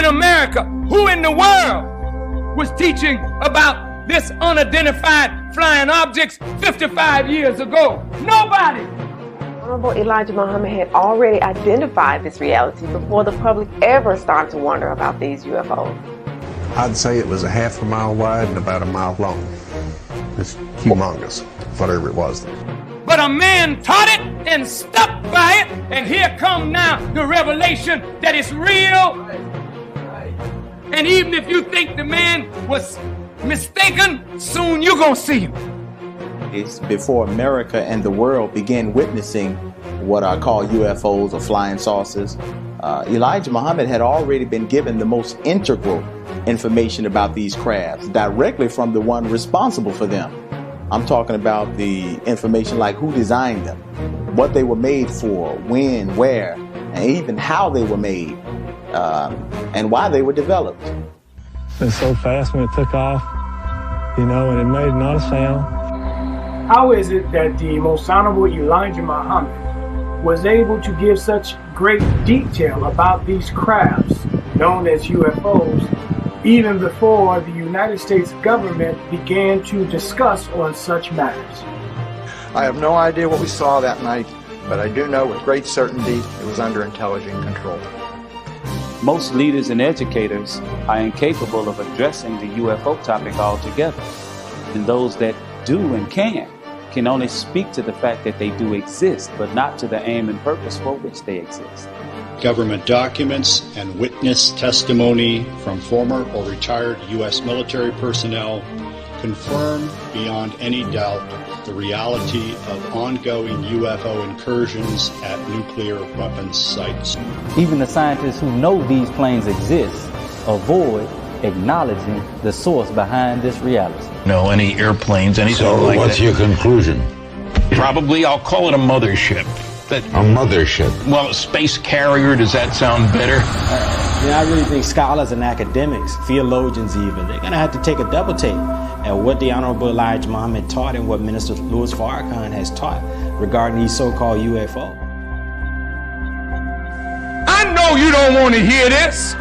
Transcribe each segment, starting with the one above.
in America, who in the world was teaching about this unidentified flying objects 55 years ago? Nobody. Honorable Elijah Muhammad had already identified this reality before the public ever started to wonder about these UFOs. I'd say it was a half a mile wide and about a mile long. It's humongous, whatever it was. But a man taught it and stuck by it, and here come now the revelation that it's real. And even if you think the man was mistaken, soon you're gonna see him. It's before America and the world began witnessing what I call UFOs or flying saucers. Elijah Muhammad had already been given the most integral information about these crafts directly from the one responsible for them. I'm talking about the information like who designed them, what they were made for, when, where, and even how they were made, and why they were developed. It's so fast when it took off, you know, and it made not a sound. How is it that the most honorable Elijah Muhammad was able to give such great detail about these crafts known as UFOs even before the United States government began to discuss on such matters? I have no idea what we saw that night, but I do know with great certainty it was under intelligent control. Most leaders and educators are incapable of addressing the UFO topic altogether, and those that do and can only speak to the fact that they do exist, but not to the aim and purpose for which they exist. Government documents and witness testimony from former or retired U.S. military personnel confirm beyond any doubt the reality of ongoing UFO incursions at nuclear weapons sites. Even the scientists who know these planes exist avoid acknowledging the source behind this reality. No, any airplanes, anything like that. So what's your conclusion? Probably, I'll call it a mothership. A mothership? Well, a space carrier, does that sound better? I really think scholars and academics, theologians even, they're going to have to take a double take at what the Honorable Elijah Muhammad taught and what Minister Louis Farrakhan has taught regarding these so-called UFO. I know you don't want to hear this.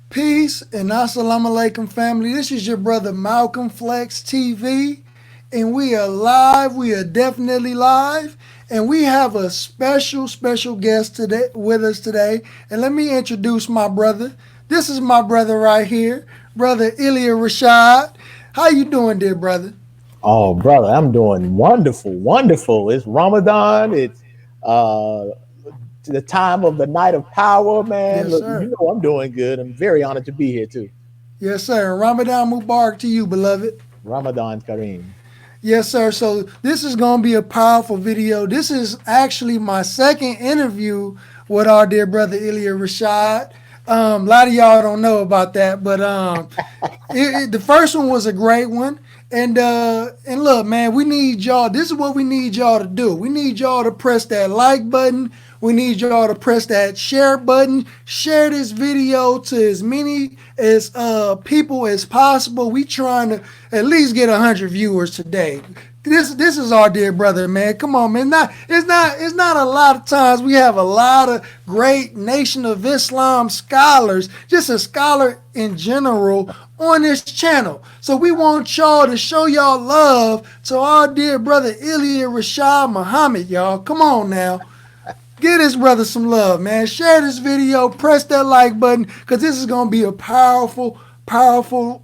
Peace and assalamu alaikum, family. This is your brother Malcolm Flex TV, and we are live. We are definitely live, and we have a special guest today with us today. And let me introduce my brother. This is my brother right here, brother Ilia Rashad. How you doing, dear brother? Oh, brother, I'm doing wonderful. It's Ramadan. It's the time of the night of power, man. Yes, look, you know I'm doing good. I'm very honored to be here too. Yes, sir. Ramadan Mubarak to you, beloved. Ramadan Kareem. Yes, sir. So this is going to be a powerful video. This is actually my second interview with our dear brother Ilia Rashad. A lot of y'all don't know about that, but the first one was a great one. And look, man, we need y'all. This is what we need y'all to do. We need y'all to press that like button. We need y'all to press that share button. Share this video to as many as people as possible. We trying to at least get 100 viewers today. This is our dear brother, man. Come on, man. It's not a lot of times we have a lot of great Nation of Islam scholars, just a scholar in general, on this channel. So we want y'all to show y'all love to our dear brother Ilia Rashad Muhammad, y'all. Come on now. Give this brother some love, man. Share this video. Press that like button, because this is going to be a powerful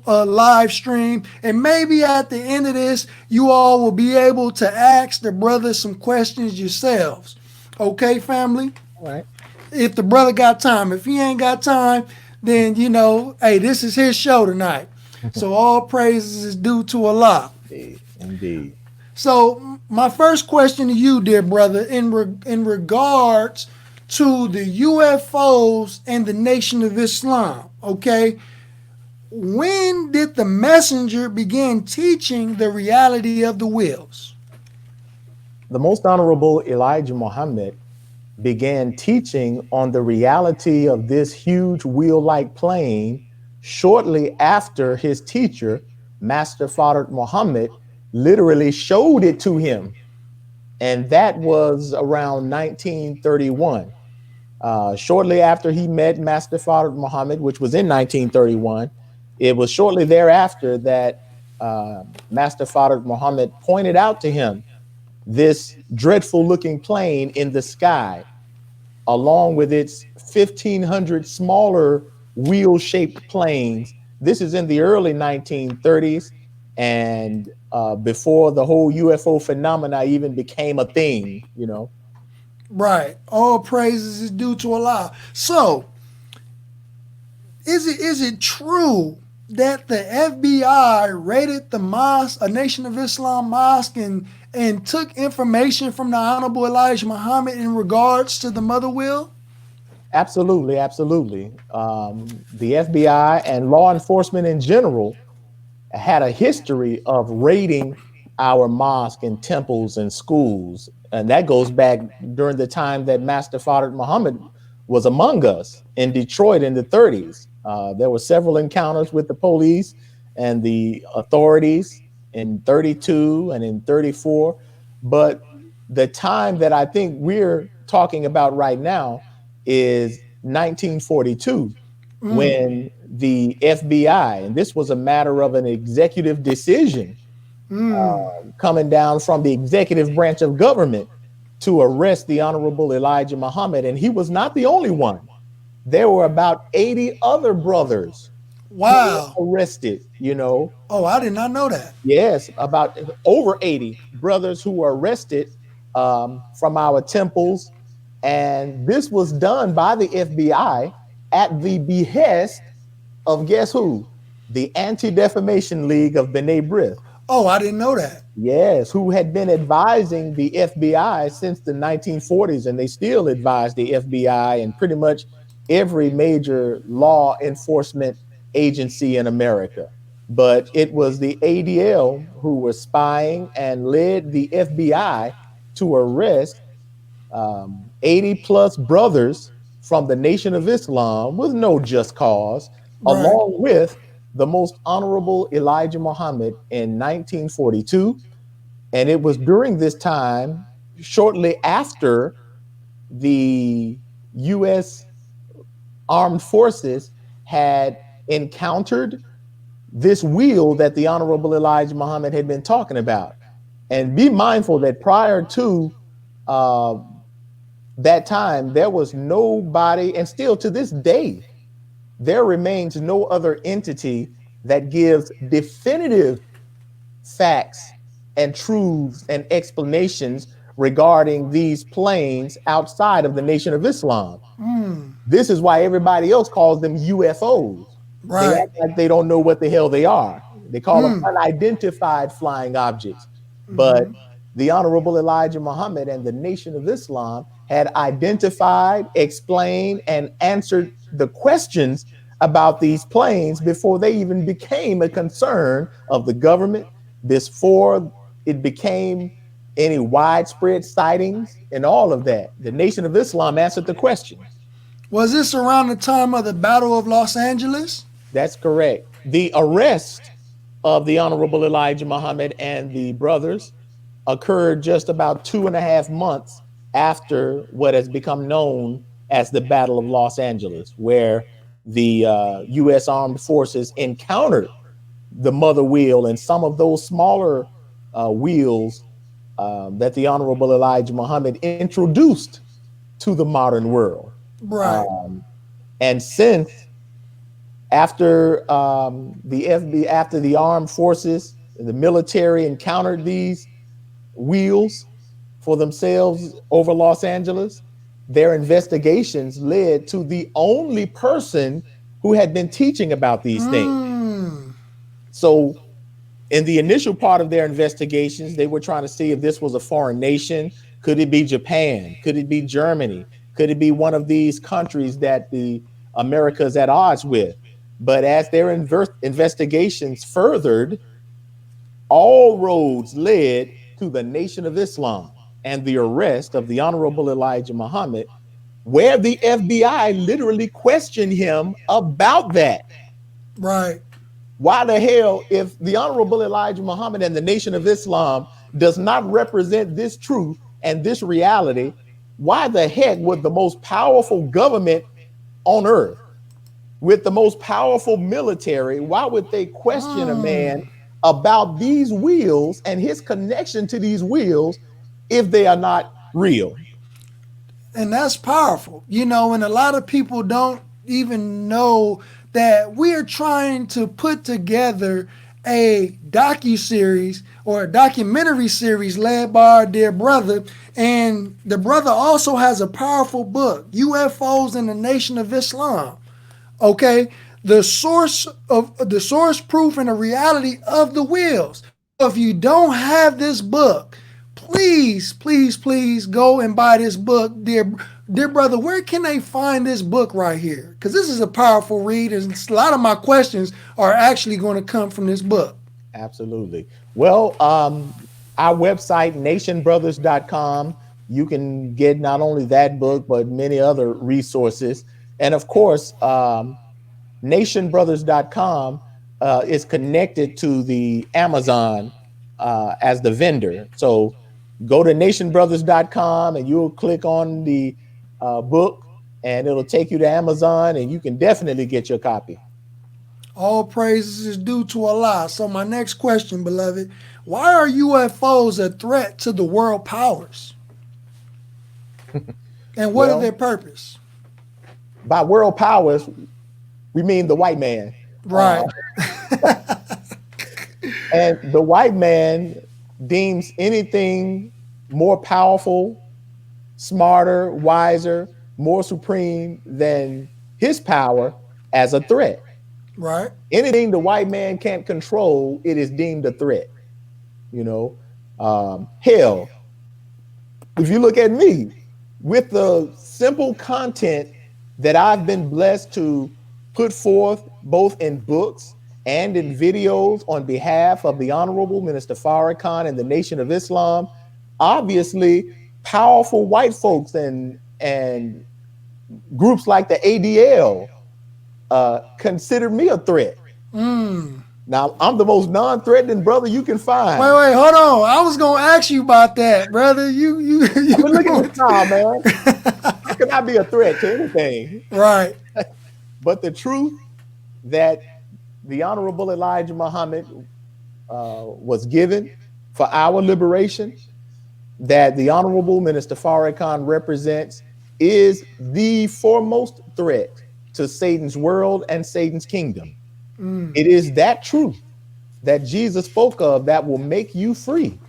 live stream. And maybe at the end of this, you all will be able to ask the brother some questions yourselves. Okay, family? All right. If the brother got time. If he ain't got time, then, you know, hey, this is his show tonight. So all praises is due to Allah. Indeed. So my first question to you, dear brother, in regards to the UFOs and the Nation of Islam, okay? When did the messenger begin teaching the reality of the wheels? The Most Honorable Elijah Muhammad began teaching on the reality of this huge wheel-like plane shortly after his teacher, Master Farrakhan Muhammad, literally showed it to him and that was around 1931. Shortly after he met Master Farrakhan Muhammad, which was in 1931, it was shortly thereafter that Master Farrakhan Muhammad pointed out to him this dreadful looking plane in the sky, along with its 1,500 smaller wheel shaped planes. This is in the early 1930s, and before the whole UFO phenomena even became a thing, you know. Right. All praises is due to Allah. So, is it true that the FBI raided the mosque, a Nation of Islam mosque, and took information from the Honorable Elijah Muhammad in regards to the mother will? Absolutely, absolutely. The FBI and law enforcement in general had a history of raiding our mosques and temples and schools. And that goes back during the time that Master Farrakhan Muhammad was among us in Detroit in the 30s. There were several encounters with the police and the authorities in 32 and in 34. But the time that I think we're talking about right now is 1942, when the FBI, and this was a matter of an executive decision coming down from the executive branch of government to arrest the Honorable Elijah Muhammad. And he was not the only one. There were about 80 other brothers who were arrested, you know. Oh, I did not know that. Yes, about over 80 brothers who were arrested from our temples. And this was done by the FBI at the behest of, guess who? The Anti-Defamation League of B'nai B'rith. Oh, I didn't know that. Yes, who had been advising the FBI since the 1940s, and they still advise the FBI and pretty much every major law enforcement agency in America. But it was the ADL who were spying and led the FBI to arrest 80 plus brothers from the Nation of Islam with no just cause, along with the Most Honorable Elijah Muhammad in 1942. And it was during this time, shortly after the U.S. Armed Forces had encountered this wheel that the Honorable Elijah Muhammad had been talking about. And be mindful that prior to that time, there was nobody, and still to this day, there remains no other entity that gives definitive facts and truths and explanations regarding these planes outside of the Nation of Islam. This is why everybody else calls them UFOs. They act like they don't know what the hell they are. They call them unidentified flying objects. But the Honorable Elijah Muhammad and the Nation of Islam had identified, explained, and answered the questions about these planes before they even became a concern of the government, before it became any widespread sightings and all of that. The Nation of Islam answered the question. Was this around the time of the Battle of Los Angeles? That's correct. The arrest of the Honorable Elijah Muhammad and the brothers occurred just about 2.5 months after what has become known as the Battle of Los Angeles, where the U.S. Armed Forces encountered the mother wheel and some of those smaller wheels that the Honorable Elijah Muhammad introduced to the modern world. Right. And since after after the armed forces, the military encountered these wheels for themselves over Los Angeles, their investigations led to the only person who had been teaching about these things. So in the initial part of their investigations, they were trying to see if this was a foreign nation. Could it be Japan? Could it be Germany? Could it be one of these countries that the America is at odds with? But as their investigations furthered, all roads led to the Nation of Islam and the arrest of the Honorable Elijah Muhammad, where the FBI literally questioned him about that. Right. Why the hell, if the Honorable Elijah Muhammad and the Nation of Islam does not represent this truth and this reality, why the heck would the most powerful government on earth, with the most powerful military, why would they question a man about these wheels and his connection to these wheels if they are not real? And that's powerful, you know, and a lot of people don't even know that we're trying to put together a docuseries or a documentary series led by our dear brother. And the brother also has a powerful book, UFOs in the Nation of Islam. Okay, the source proof and the reality of the wheels. If you don't have this book, please, please, please go and buy this book, dear brother. Where can they find this book right here? Because this is a powerful read, and a lot of my questions are actually going to come from this book. Absolutely. Well, our website, nationbrothers.com, you can get not only that book, but many other resources. And of course, nationbrothers.com is connected to the Amazon as the vendor. So go to nationbrothers.com and you'll click on the book and it'll take you to Amazon, and you can definitely get your copy. All praises is due to Allah. So my next question, beloved, why are UFOs a threat to the world powers? And what is their purpose? By world powers, we mean the white man. Right. And the white man deems anything more powerful, smarter, wiser, more supreme than his power as a threat. Right. Anything the white man can't control, it is deemed a threat. You know, hell, if you look at me, with the simple content that I've been blessed to put forth both in books and in videos on behalf of the Honorable Minister Farrakhan and the Nation of Islam, obviously powerful white folks and groups like the ADL consider me a threat. Now, I'm the most non-threatening brother you can find. Wait, hold on. I was gonna ask you about that, brother. You look at this now, man. How can I be a threat to anything? Right. But the truth that the Honorable Elijah Muhammad was given for our liberation, that the Honorable Minister Farrakhan represents, is the foremost threat to Satan's world and Satan's kingdom. It is that truth that Jesus spoke of that will make you free.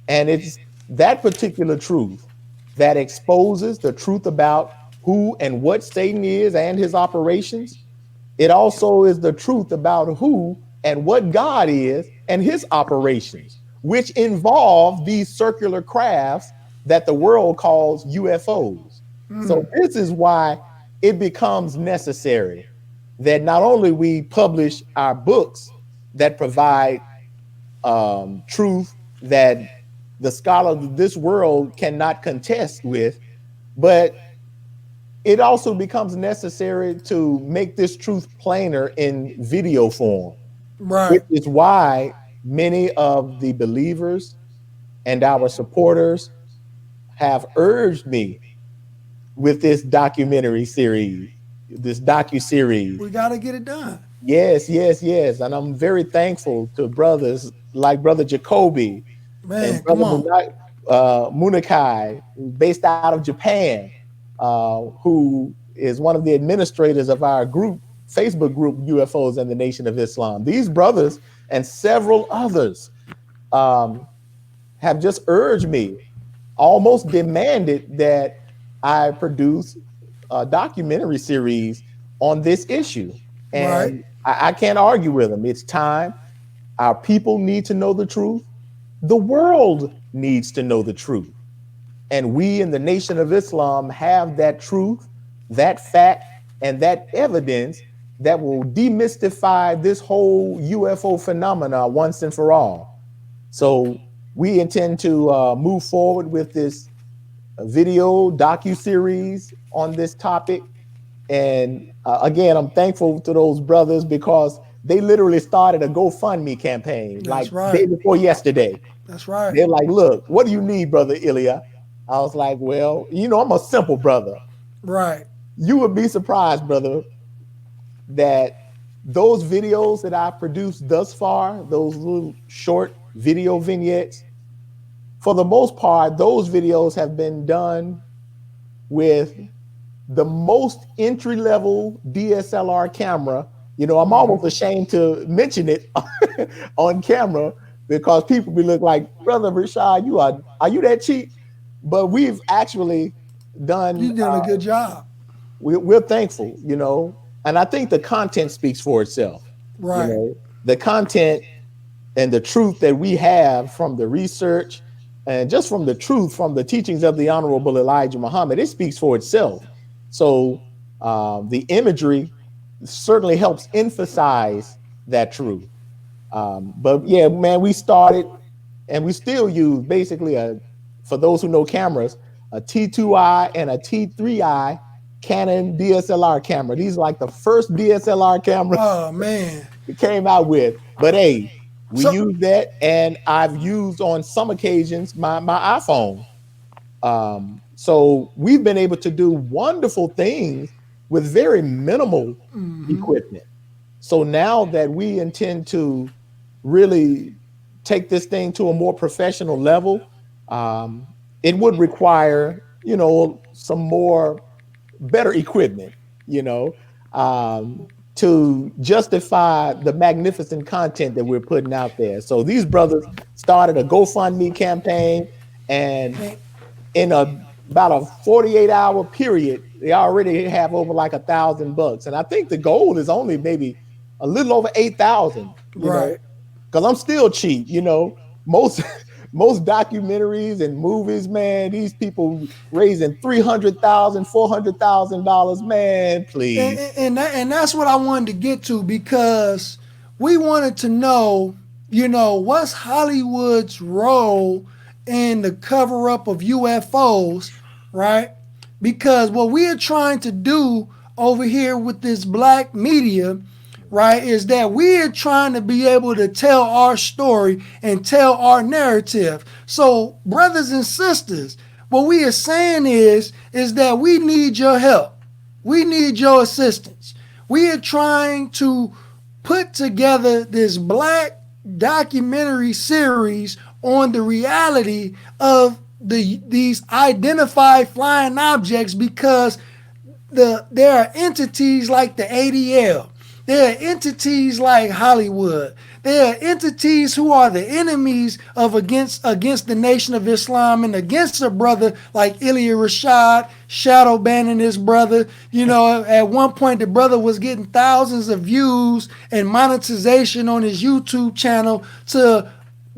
And it's that particular truth that exposes the truth about who and what Satan is and his operations. It also is the truth about who and what God is and his operations, which involve these circular crafts that the world calls UFOs. So this is why it becomes necessary that not only we publish our books that provide truth that the scholars of this world cannot contest with, but it also becomes necessary to make this truth plainer in video form. Right. Which is why many of the believers and our supporters have urged me with this documentary series, this docu-series. We got to get it done. Yes. And I'm very thankful to brothers like Brother Jacoby and Brother Munakai, based out of Japan, who is one of the administrators of our group, Facebook group, UFOs and the Nation of Islam. These brothers and several others have just urged me, almost demanded that I produce a documentary series on this issue. And I can't argue with them. It's time. Our people need to know the truth. The world needs to know the truth. And we in the Nation of Islam have that truth, that fact, and that evidence that will demystify this whole UFO phenomena once and for all. So we intend to move forward with this video docu-series on this topic. And again, I'm thankful to those brothers because they literally started a GoFundMe campaign day before yesterday. That's right. They're like, look, what do you need, Brother Ilia? I was like, well, I'm a simple brother. Right. You would be surprised, brother, that those videos that I produced thus far, those little short video vignettes, for the most part, those videos have been done with the most entry-level DSLR camera. I'm almost ashamed to mention it on camera because people be looking like, Brother Rashad, are you that cheap? But we've actually done. You're doing a good job. We're thankful, and I think the content speaks for itself. Right. The content and the truth that we have from the research and just from the truth from the teachings of the Honorable Elijah Muhammad, it speaks for itself. So the imagery certainly helps emphasize that truth. But yeah, man, we started and we still use basically for those who know cameras, a T2i and a T3i Canon DSLR camera. These are like the first DSLR cameras. Oh man, it came out with. But hey, we use that, and I've used on some occasions my iPhone. So we've been able to do wonderful things with very minimal equipment. So now that we intend to really take this thing to a more professional level, it would require, some more better equipment, to justify the magnificent content that we're putting out there. So these brothers started a GoFundMe campaign, and in about a 48-hour period, they already have over like $1,000. And I think the goal is only maybe a little over 8,000, right? Because I'm still cheap, most documentaries and movies, man, these people raising $300,000, $400,000, man, please. And that's what I wanted to get to, because we wanted to know, what's Hollywood's role in the cover up of UFOs, right? Because what we are trying to do over here with this black media, right, is that we are trying to be able to tell our story and tell our narrative. So, brothers and sisters, what we are saying is that we need your help. We need your assistance. We are trying to put together this black documentary series on the reality of these identified flying objects, because there are entities like the ADL. There are entities like Hollywood. There are entities who are the enemies of against the Nation of Islam and against a brother like Ilia Rashad, shadow banning his brother. At one point the brother was getting thousands of views and monetization on his YouTube channel to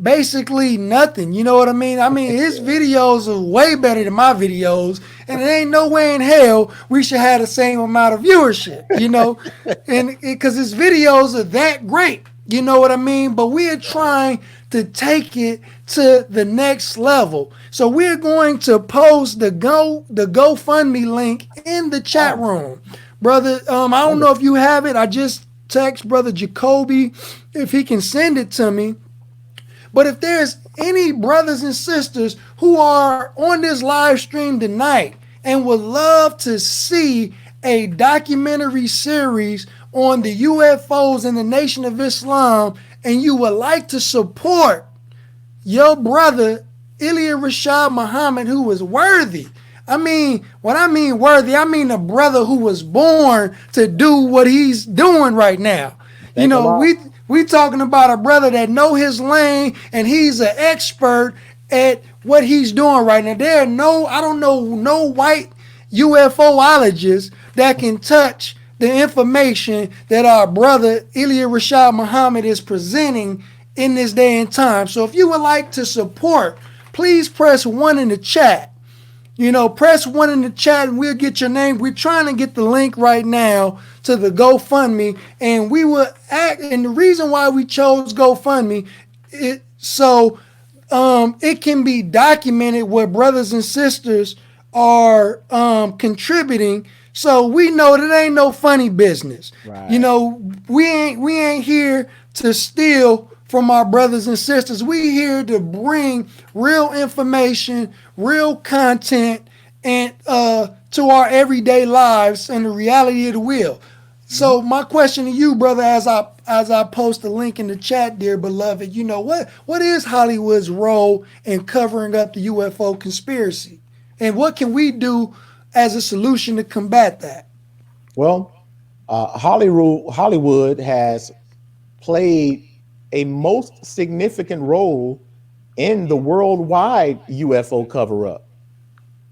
basically nothing. You know what I mean? His videos are way better than my videos, and it ain't no way in hell we should have the same amount of viewership, and because his videos are that great, you know what I mean? But we are trying to take it to the next level. So we're going to post the GoFundMe link in the chat room. Brother, I don't know if you have it. I just text Brother Jacoby if he can send it to me. But if there's any brothers and sisters who are on this live stream tonight and would love to see a documentary series on the UFOs and the Nation of Islam, and you would like to support your brother, Ilia Rashad Muhammad, who was worthy. What I mean worthy, I mean a brother who was born to do what he's doing right now. We talking about a brother that know his lane, and he's an expert at what he's doing right now. There are no white UFOologists that can touch the information that our brother Ilia Rashad Muhammad is presenting in this day and time. So if you would like to support, please press 1 in the chat. Press 1 in the chat and we'll get your name. We're trying to get the link right now to the GoFundMe, and we will act. And the reason why we chose GoFundMe, so it can be documented where brothers and sisters are contributing. So we know that ain't no funny business. Right. We ain't here to steal from our brothers and sisters. We here to bring real information, real content, and to our everyday lives and the reality of the will. So my question to you, brother, as I post the link in the chat, dear beloved, you know, what is Hollywood's role in covering up the UFO conspiracy? And what can we do as a solution to combat that? Well, Hollywood has played a most significant role in the worldwide UFO cover-up.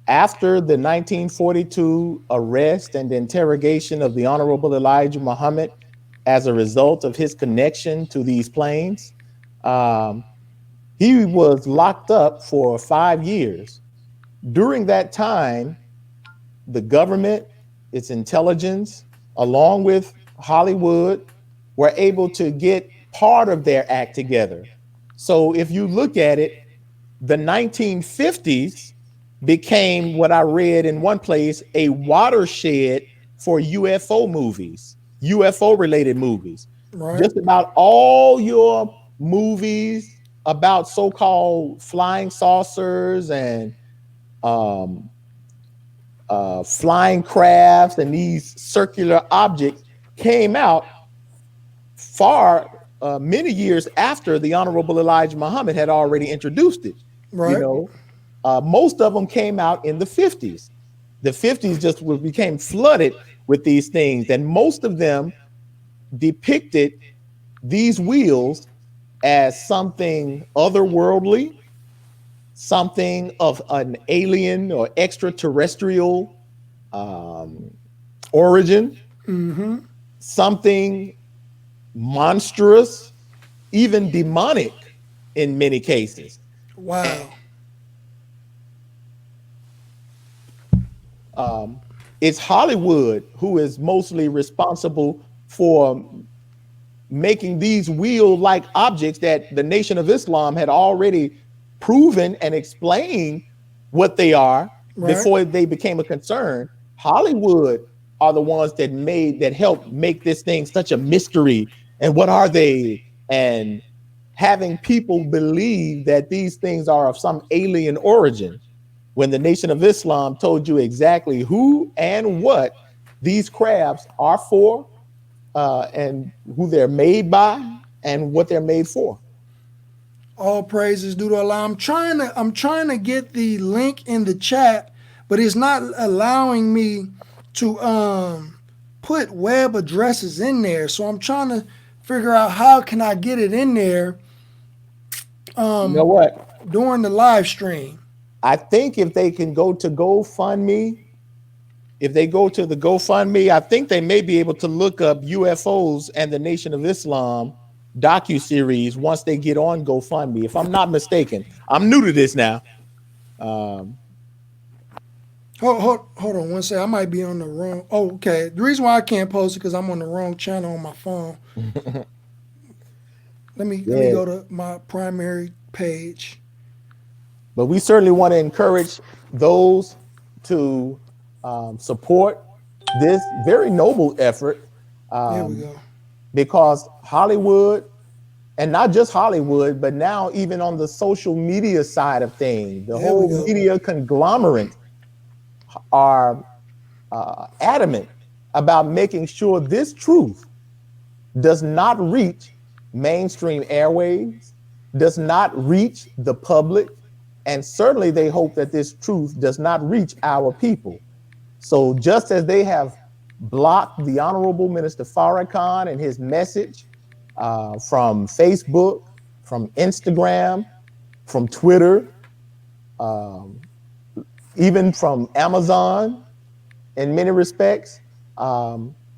After the 1942 arrest and interrogation of the Honorable Elijah Muhammad as a result of his connection to these planes, he was locked up for 5 years. During that time, the government, its intelligence, along with Hollywood, were able to get part of their act together. So if you look at it, the 1950s became, what I read in one place, a watershed for UFO movies, UFO related movies. Right. Just about all your movies about so-called flying saucers and flying crafts and these circular objects came out many years after the Honorable Elijah Muhammad had already introduced it. Right. You know, most of them came out in the 50s. The 50s just became flooded with these things, and most of them depicted these wheels as something otherworldly, something of an alien or extraterrestrial origin, something monstrous, even demonic in many cases. Wow. It's Hollywood who is mostly responsible for making these wheel-like objects that the Nation of Islam had already proven and explained what they are before they became a concern. Hollywood are the ones that helped make this thing such a mystery. And what are they? And having people believe that these things are of some alien origin, when the Nation of Islam told you exactly who and what these crafts are for, and who they're made by and what they're made for. All praises due to Allah. I'm trying to get the link in the chat, but it's not allowing me to put web addresses in there. So I'm trying to figure out how can I get it in there. You know what? During the live stream. I think if they can go to GoFundMe, if they go to the GoFundMe, I think they may be able to look up UFOs and the Nation of Islam docuseries once they get on GoFundMe, if I'm not mistaken. I'm new to this now. Hold on one second. I might be on the wrong. Oh, okay. The reason why I can't post it because I'm on the wrong channel on my phone. Let me go to my primary page. But we certainly want to encourage those to support this very noble effort. There we go. Because Hollywood, and not just Hollywood, but now even on the social media side of things, the whole media conglomerate are adamant about making sure this truth does not reach mainstream airwaves, does not reach the public, and certainly they hope that this truth does not reach our people. So just as they have blocked the Honorable Minister Farrakhan and his message from Facebook, from Instagram, from Twitter, even from Amazon, in many respects,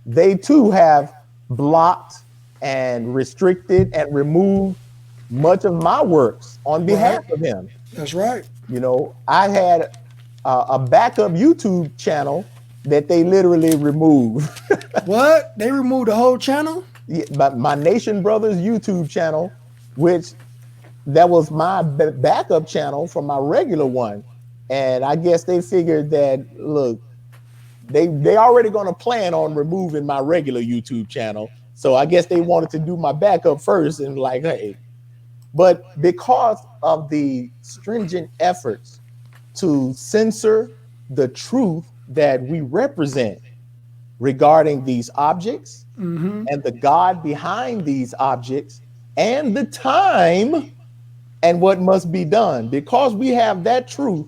they too have blocked and restricted and removed much of my works on behalf of him. That's right. You know, I had a backup YouTube channel that they literally removed. What? They removed the whole channel? Yeah, but my Nation Brothers YouTube channel, which that was my backup channel from my regular one. And I guess they figured that, look, they already going to plan on removing my regular YouTube channel. So I guess they wanted to do my backup first and like, hey, But because of the stringent efforts to censor the truth that we represent regarding these objects and the God behind these objects and the time and what must be done, because we have that truth,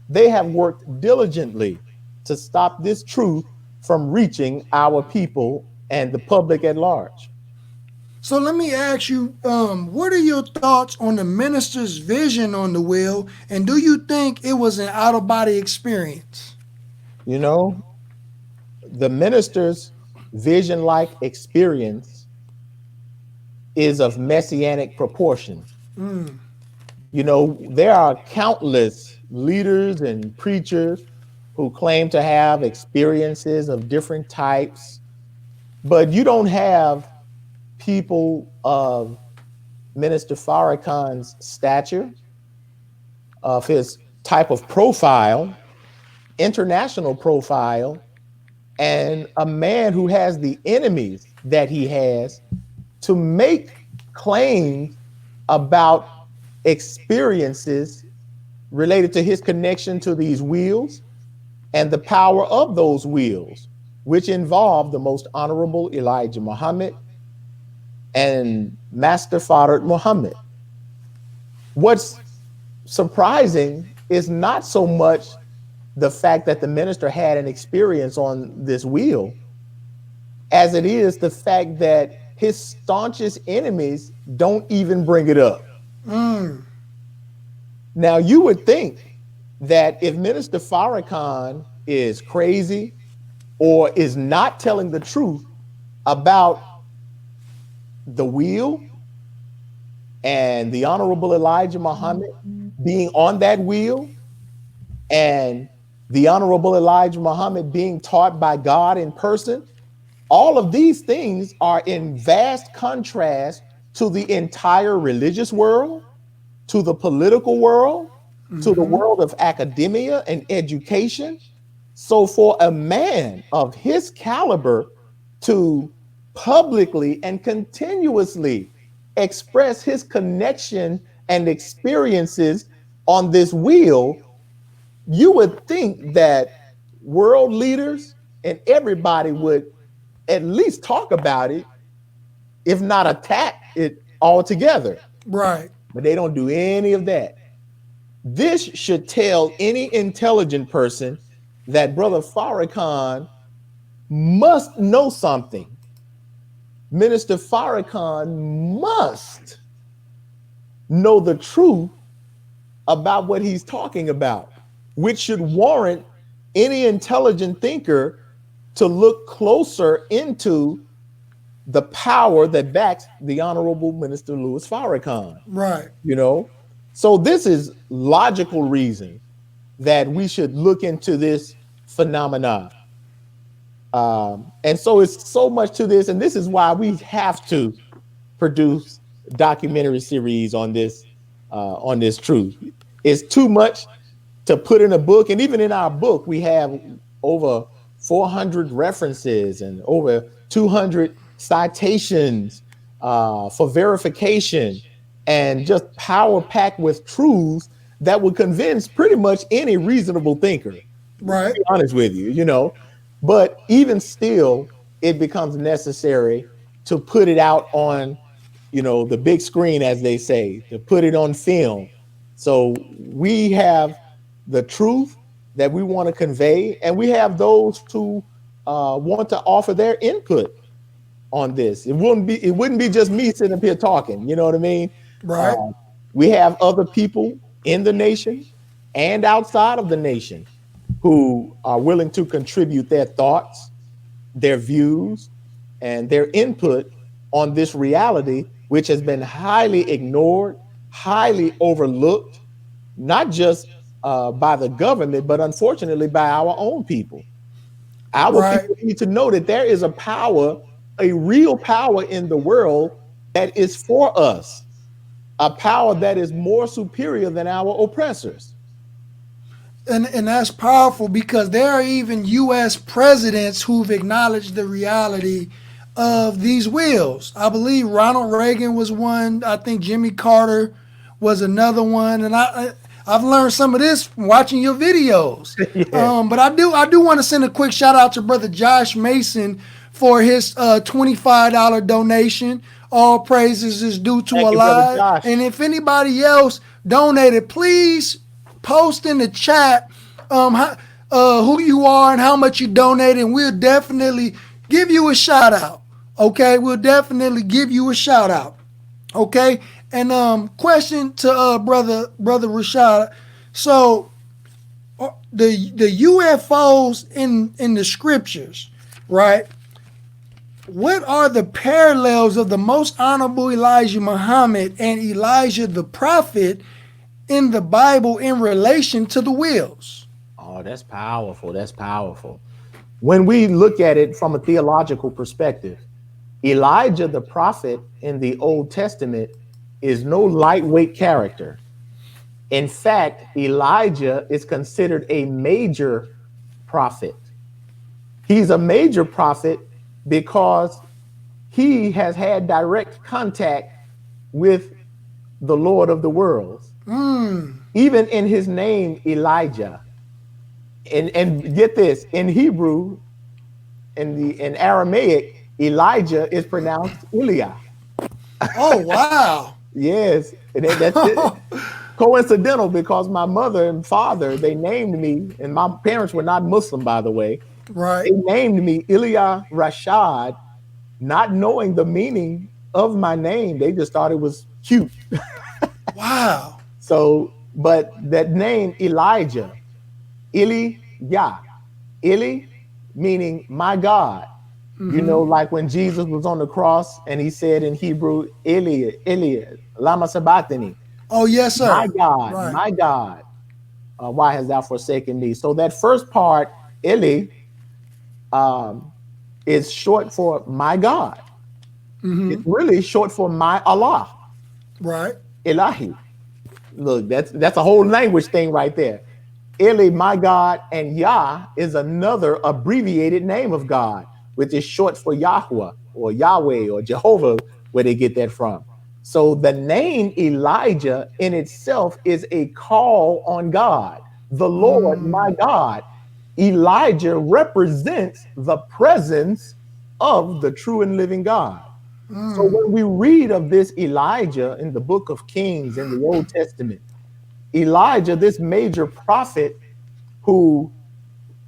they have worked diligently to stop this truth from reaching our people and the public at large. So let me ask you, what are your thoughts on the minister's vision on the wheel, and do you think it was an out-of-body experience? You know, the minister's vision-like experience is of messianic proportions. You know, there are countless leaders and preachers who claim to have experiences of different types, but you don't have people of Minister Farrakhan's stature, of his type of profile, international profile, and a man who has the enemies that he has to make claims about experiences related to his connection to these wheels and the power of those wheels, which involve the most honorable Elijah Muhammad and Master Farrakhan Muhammad. What's surprising is not so much the fact that the minister had an experience on this wheel, as it is the fact that his staunchest enemies don't even bring it up. Now, you would think that if Minister Farrakhan is crazy or is not telling the truth about the wheel and the Honorable Elijah Muhammad being on that wheel and the Honorable Elijah Muhammad being taught by God in person, all of these things are in vast contrast to the entire religious world, to the political world, to the world of academia and education. So for a man of his caliber to publicly and continuously express his connection and experiences on this wheel, you would think that world leaders and everybody would at least talk about it, if not attack it altogether. Right. But they don't do any of that. This should tell any intelligent person that Brother Farrakhan must know something. Minister Farrakhan must know the truth about what he's talking about, which should warrant any intelligent thinker to look closer into the power that backs the Honorable Minister Louis Farrakhan. Right. You know, so this is logical reason that we should look into this phenomena. And so it's so much to this, and this is why we have to produce documentary series on this truth. It's too much to put in a book, and even in our book, we have over 400 references and over 200 citations for verification, and just power packed with truths that would convince pretty much any reasonable thinker. Right. To be honest with you, you know, but even still, it becomes necessary to put it out on, you know, the big screen, as they say, to put it on film. So we have the truth that we want to convey, and we have those who want to offer their input on this. It wouldn't be just me sitting up here talking. You know what I mean? Right. We have other people in the nation and outside of the nation who are willing to contribute their thoughts, their views, and their input on this reality, which has been highly ignored, highly overlooked, not just by the government, but unfortunately by our own people. Our people need to know that there is a power, a real power in the world that is for us, a power that is more superior than our oppressors. And that's powerful, because there are even U.S. presidents who've acknowledged the reality of these wheels. I believe Ronald Reagan was one. I think Jimmy Carter was another one. And I've learned some of this from watching your videos. But I do want to send a quick shout out to Brother Josh Mason for his $25 donation. All praises is due to Allah. And if anybody else donated, please post in the chat who you are and how much you donated, and we'll definitely give you a shout out. Okay, we'll definitely give you a shout out. Okay, and question to brother Rashad. So the UFOs in the scriptures, right? What are the parallels of the most honorable Elijah Muhammad and Elijah the prophet in the Bible in relation to the wheels? Oh, that's powerful. That's powerful. When we look at it from a theological perspective, Elijah the prophet in the Old Testament is no lightweight character. In fact, Elijah is considered a major prophet. He's a major prophet because he has had direct contact with the Lord of the worlds. Even in his name, Elijah. And get this, in Hebrew, in Aramaic, Elijah is pronounced Ilia. Oh, wow. Yes. And that's it. Coincidental, because my mother and father, they named me, and my parents were not Muslim, by the way. Right. They named me Ilia Rashad, not knowing the meaning of my name. They just thought it was cute. Wow. So, but that name Elijah, Ilia, Ili meaning my God. You know, like when Jesus was on the cross and he said in Hebrew, Ilia, lama sabachthani. Oh, yes, sir. My God, my God, why hast thou forsaken me? So that first part, Ili, is short for my God. It's really short for my Allah. Right. Ilahi. Look, that's a whole language thing right there. Ili, my God, and Yah is another abbreviated name of God, which is short for Yahweh or Yahweh or Jehovah, where they get that from. So the name Elijah in itself is a call on God, the Lord, my God. Elijah represents the presence of the true and living God. So when we read of this Elijah in the book of Kings in the Old Testament, Elijah, this major prophet who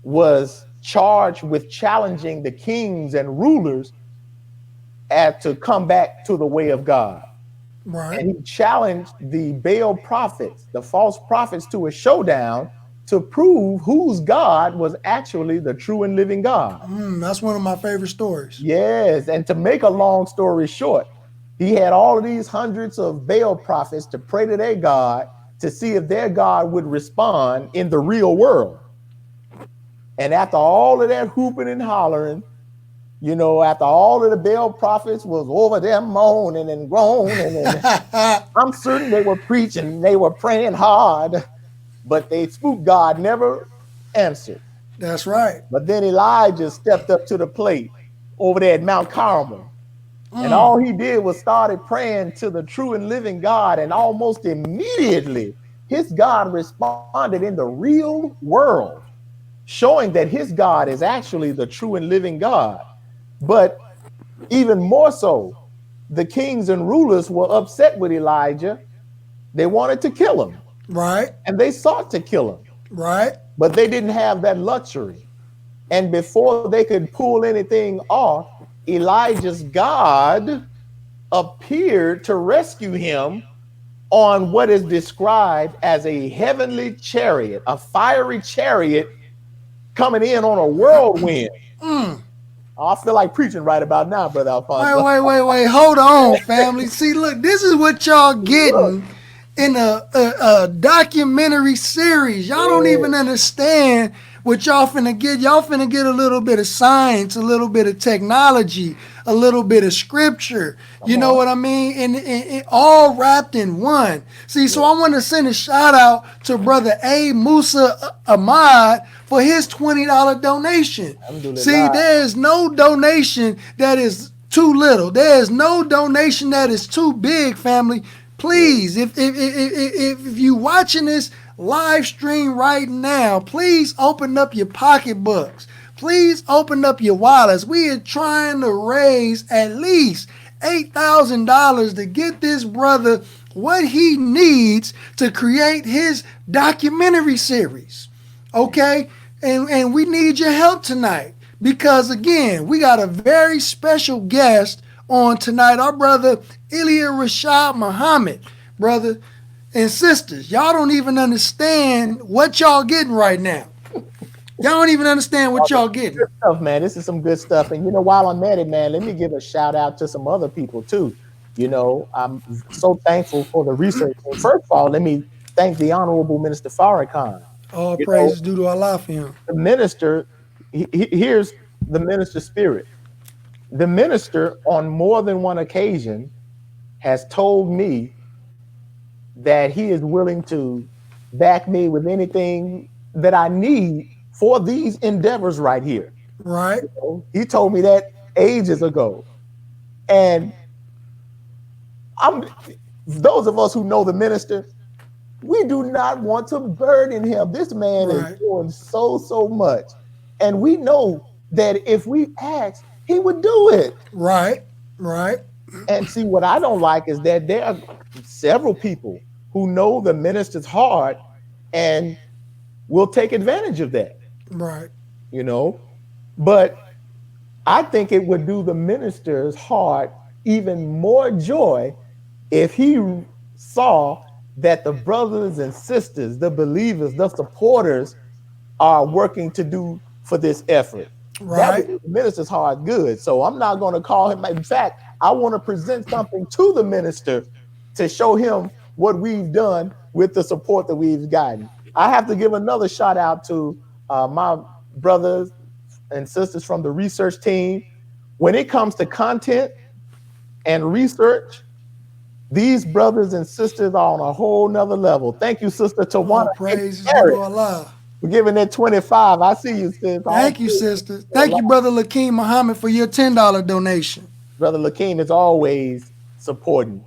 was charged with challenging the kings and rulers to come back to the way of God. Right. And he challenged the Baal prophets, the false prophets, to a showdown to prove whose God was actually the true and living God. That's one of my favorite stories. Yes, and to make a long story short, he had all of these hundreds of Baal prophets to pray to their God to see if their God would respond in the real world. And after all of that hooping and hollering, you know, after all of the Baal prophets was over there moaning and groaning, and I'm certain they were preaching, they were praying hard, but they spook God never answered. That's right. But then Elijah stepped up to the plate over there at Mount Carmel. And all he did was started praying to the true and living God, and almost immediately his God responded in the real world, showing that his God is actually the true and living God. But even more so, the kings and rulers were upset with Elijah. They wanted to kill him. Right. And they sought to kill him. Right. But they didn't have that luxury. And before they could pull anything off, Elijah's God appeared to rescue him on what is described as a heavenly chariot, a fiery chariot coming in on a whirlwind. I feel like preaching right about now, Brother Alfonso. Wait. Hold on, family. See, look, this is what y'all getting in a documentary series. Y'all don't even understand what y'all finna get. Y'all finna get a little bit of science, a little bit of technology, a little bit of scripture. You know what I mean? And all wrapped in one. See, so I want to send a shout out to Brother A. Musa Ahmad for his $20 donation. See, there is no donation that is too little. There is no donation that is too big, family. Please, if you watching this live stream right now, please open up your pocketbooks. Please open up your wallets. We are trying to raise at least $8,000 to get this brother what he needs to create his documentary series. Okay? And we need your help tonight. Because again, we got a very special guest on tonight. Our brother Ilia Rashad Muhammad, brother and sisters. Y'all don't even understand what y'all getting right now. Y'all don't even understand what y'all getting. Good stuff, man. This is some good stuff. And while I'm at it, man, let me give a shout out to some other people too. I'm so thankful for the research. First of all, let me thank the Honorable Minister Farrakhan. All praises due to Allah for him. The minister, here's the minister's spirit. The minister, on more than one occasion, has told me that he is willing to back me with anything that I need for these endeavors right here. Right. He told me that ages ago. And those of us who know the minister, we do not want to burden him. This man is doing so much. And we know that if we ask, he would do it. Right. And see, what I don't like is that there are several people who know the minister's heart and will take advantage of that. Right. But I think it would do the minister's heart even more joy if he saw that the brothers and sisters, the believers, the supporters are working to do for this effort. Right. That would do the minister's heart good. So I'm not going to call him. In fact, I want to present something to the minister to show him what we've done with the support that we've gotten. I have to give another shout out to my brothers and sisters from the research team. When it comes to content and research, these brothers and sisters are on a whole nother level. Thank you, Sister Tawana. Praise to Allah. We're giving that 25. I see you, sis. Thank you, sister. Thank you, Brother Lakeem Muhammad, for your $10 donation. Brother Lakeem is always supporting.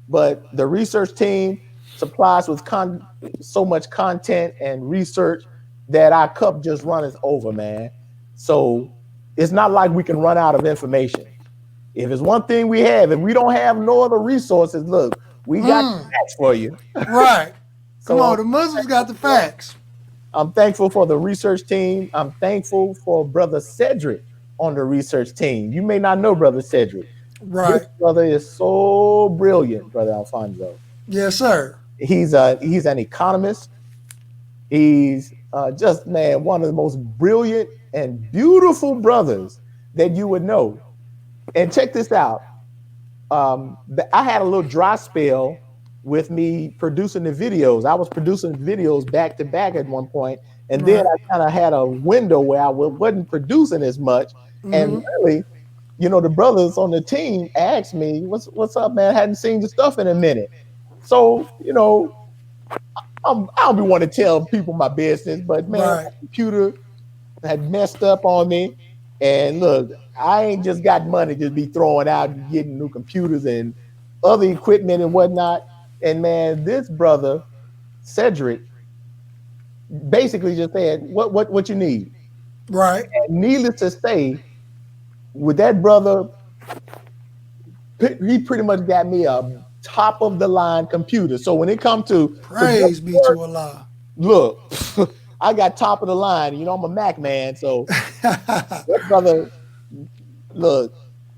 But the research team supplies with so much content and research that our cup just runs over, man. So it's not like we can run out of information. If it's one thing we have, if we don't have no other resources, look, we got facts for you. Right. Come on, the Muslims got the facts. I'm thankful for the research team. I'm thankful for Brother Cedric on the research team. You may not know Brother Cedric. Right. This brother is so brilliant, Brother Alfonso. Yes, sir. He's an economist. He's just, man, one of the most brilliant and beautiful brothers that you would know. And check this out. I had a little dry spell with me producing the videos. I was producing videos back to back at one point, and then I kind of had a window where I wasn't producing as much. And really, the brothers on the team asked me, "What's up, man? I hadn't seen your stuff in a minute." So, I don't be want to tell people my business, but man, my computer had messed up on me. And look, I ain't just got money to be throwing out and getting new computers and other equipment and whatnot. And man, this brother, Cedric, basically just said, what you need? Right. And needless to say, with that brother, he pretty much got me a top of the line computer. So when it comes to praise be to Allah. Look, I got top of the line. I'm a Mac man. So that brother, look,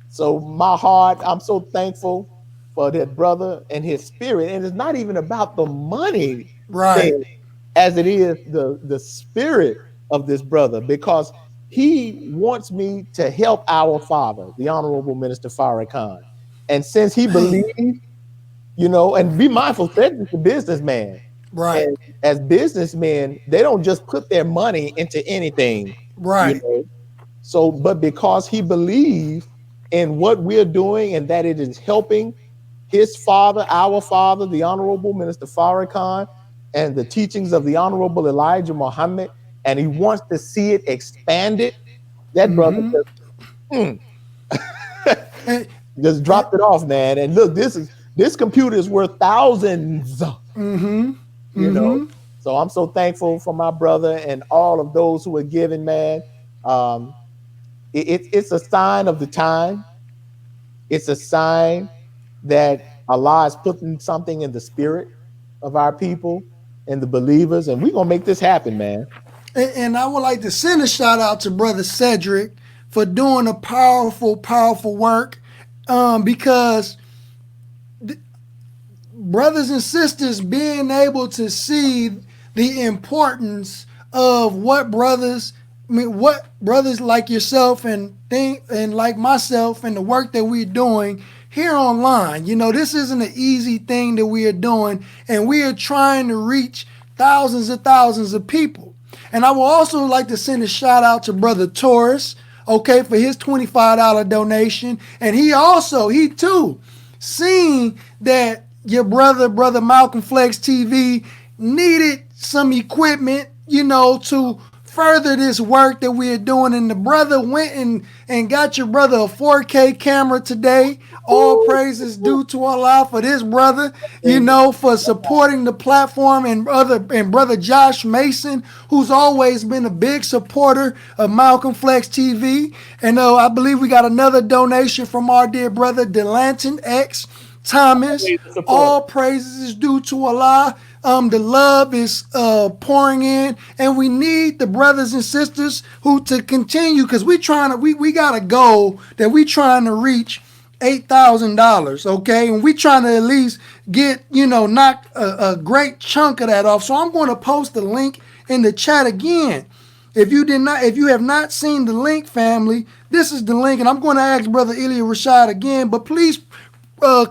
so my heart, I'm so thankful for that brother and his spirit. And it's not even about the money, as it is the spirit of this brother, because he wants me to help our father, the Honorable Minister Farrakhan. And since he believes, and be mindful, Cedric's a businessman. Right. And as businessmen, they don't just put their money into anything. Right. So, but because he believes in what we're doing and that it is helping his father, our father, the Honorable Minister Farrakhan, and the teachings of the Honorable Elijah Muhammad, and he wants to see it expanded, that brother says, Just dropped it off, man. And look, this computer is worth thousands. You know, so I'm so thankful for my brother and all of those who are giving, man. It's a sign of the time. It's a sign that Allah is putting something in the spirit of our people and the believers, and we're gonna make this happen, man. And I would like to send a shout out to Brother Cedric for doing a powerful, powerful work, because brothers and sisters being able to see the importance of what brothers like yourself and like myself and the work that we're doing here online. You know, this isn't an easy thing that we are doing, and we are trying to reach thousands of people. And I would also like to send a shout out to Brother Taurus, okay, for his $25 donation. And he too seen that your brother Malcolm Flex TV needed some equipment, you know, to further this work that we are doing. And the brother went and got your brother a 4K camera today. All praises due to Allah for this brother, you know, for supporting the platform, and brother Josh Mason, who's always been a big supporter of Malcolm Flex TV. And I believe we got another donation from our dear brother Delanton X Thomas. All praises is due to Allah. The love is pouring in, and we need the brothers and sisters who to continue, because we got a goal that we trying to reach $8,000, okay, and we trying to at least get, you know, knock a great chunk of that off. So I'm going to post the link in the chat again. If you have not seen the link, family, this is the link, and I'm going to ask Brother Ilia Rashad again, but please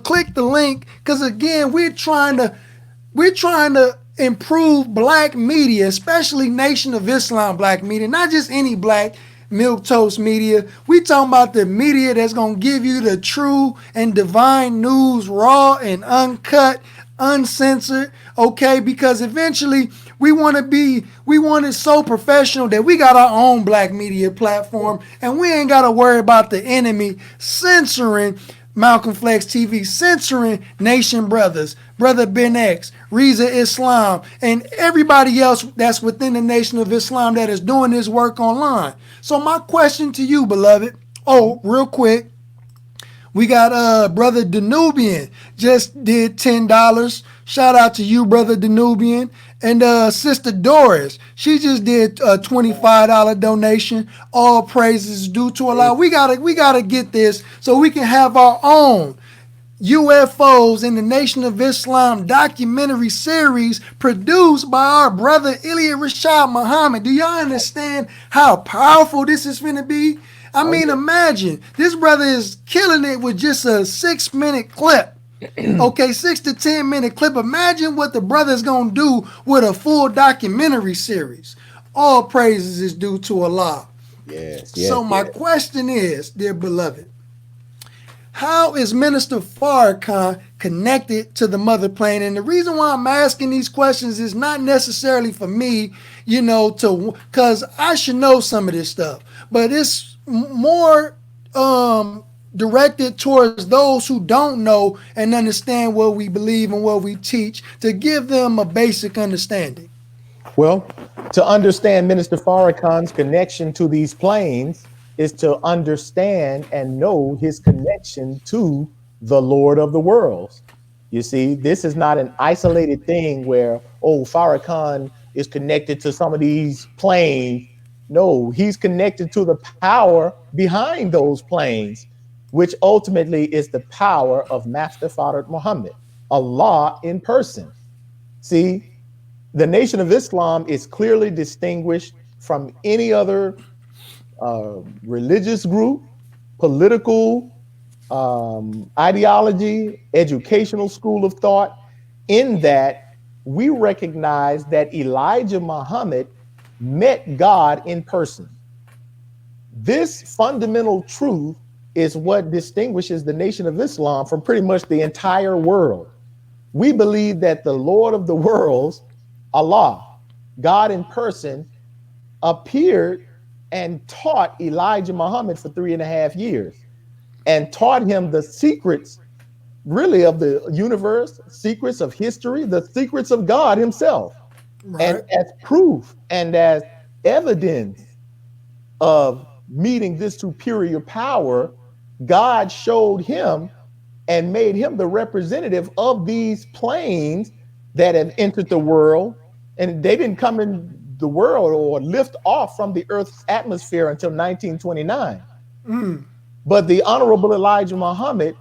click the link, because again, we're trying to improve black media, especially Nation of Islam black media, not just any black milquetoast media. We talking about the media that's going to give you the true and divine news, raw and uncut, uncensored, okay? Because eventually we want it so professional that we got our own black media platform, and we ain't got to worry about the enemy censoring Malcolm Flex TV, censoring Nation Brothers, Brother Ben X, Reza Islam, and everybody else that's within the Nation of Islam that is doing this work online. So my question to you, beloved, real quick, we got Brother Danubian just did $10. Shout out to you, Brother Danubian. And Sister Doris, she just did a $25 donation. All praises due to Allah. We gotta get this so we can have our own UFOs in the Nation of Islam documentary series produced by our brother Ilia Rashad Muhammad. Do y'all understand how powerful this is going to be? I mean, imagine this brother is killing it with just a 6-minute clip. Okay, 6 to 10 minute clip. Imagine what the brother's gonna do with a full documentary series. All praises is due to Allah. Yes. So my question is, dear beloved, how is Minister Farrakhan connected to the mother plane? And the reason why I'm asking these questions is not necessarily for me, you know, because I should know some of this stuff, but it's more directed towards those who don't know and understand what we believe and what we teach, to give them a basic understanding. Well, to understand Minister Farrakhan's connection to these planes is to understand and know his connection to the Lord of the worlds. You see, this is not an isolated thing where, Farrakhan is connected to some of these planes. No, he's connected to the power behind those planes, which ultimately is the power of Master Farrakhan Muhammad, Allah in person. See, the Nation of Islam is clearly distinguished from any other religious group, political ideology, educational school of thought, in that we recognize that Elijah Muhammad met God in person. This fundamental truth is what distinguishes the Nation of Islam from pretty much the entire world. We believe that the Lord of the worlds, Allah, God in person, appeared and taught Elijah Muhammad for 3.5 years. and taught him the secrets, really, of the universe, secrets of history, the secrets of God himself. And as proof and as evidence of meeting this superior power, God showed him and made him the representative of these planes that have entered the world. And they didn't come in the world or lift off from the Earth's atmosphere until 1929. But the Honorable Elijah Muhammad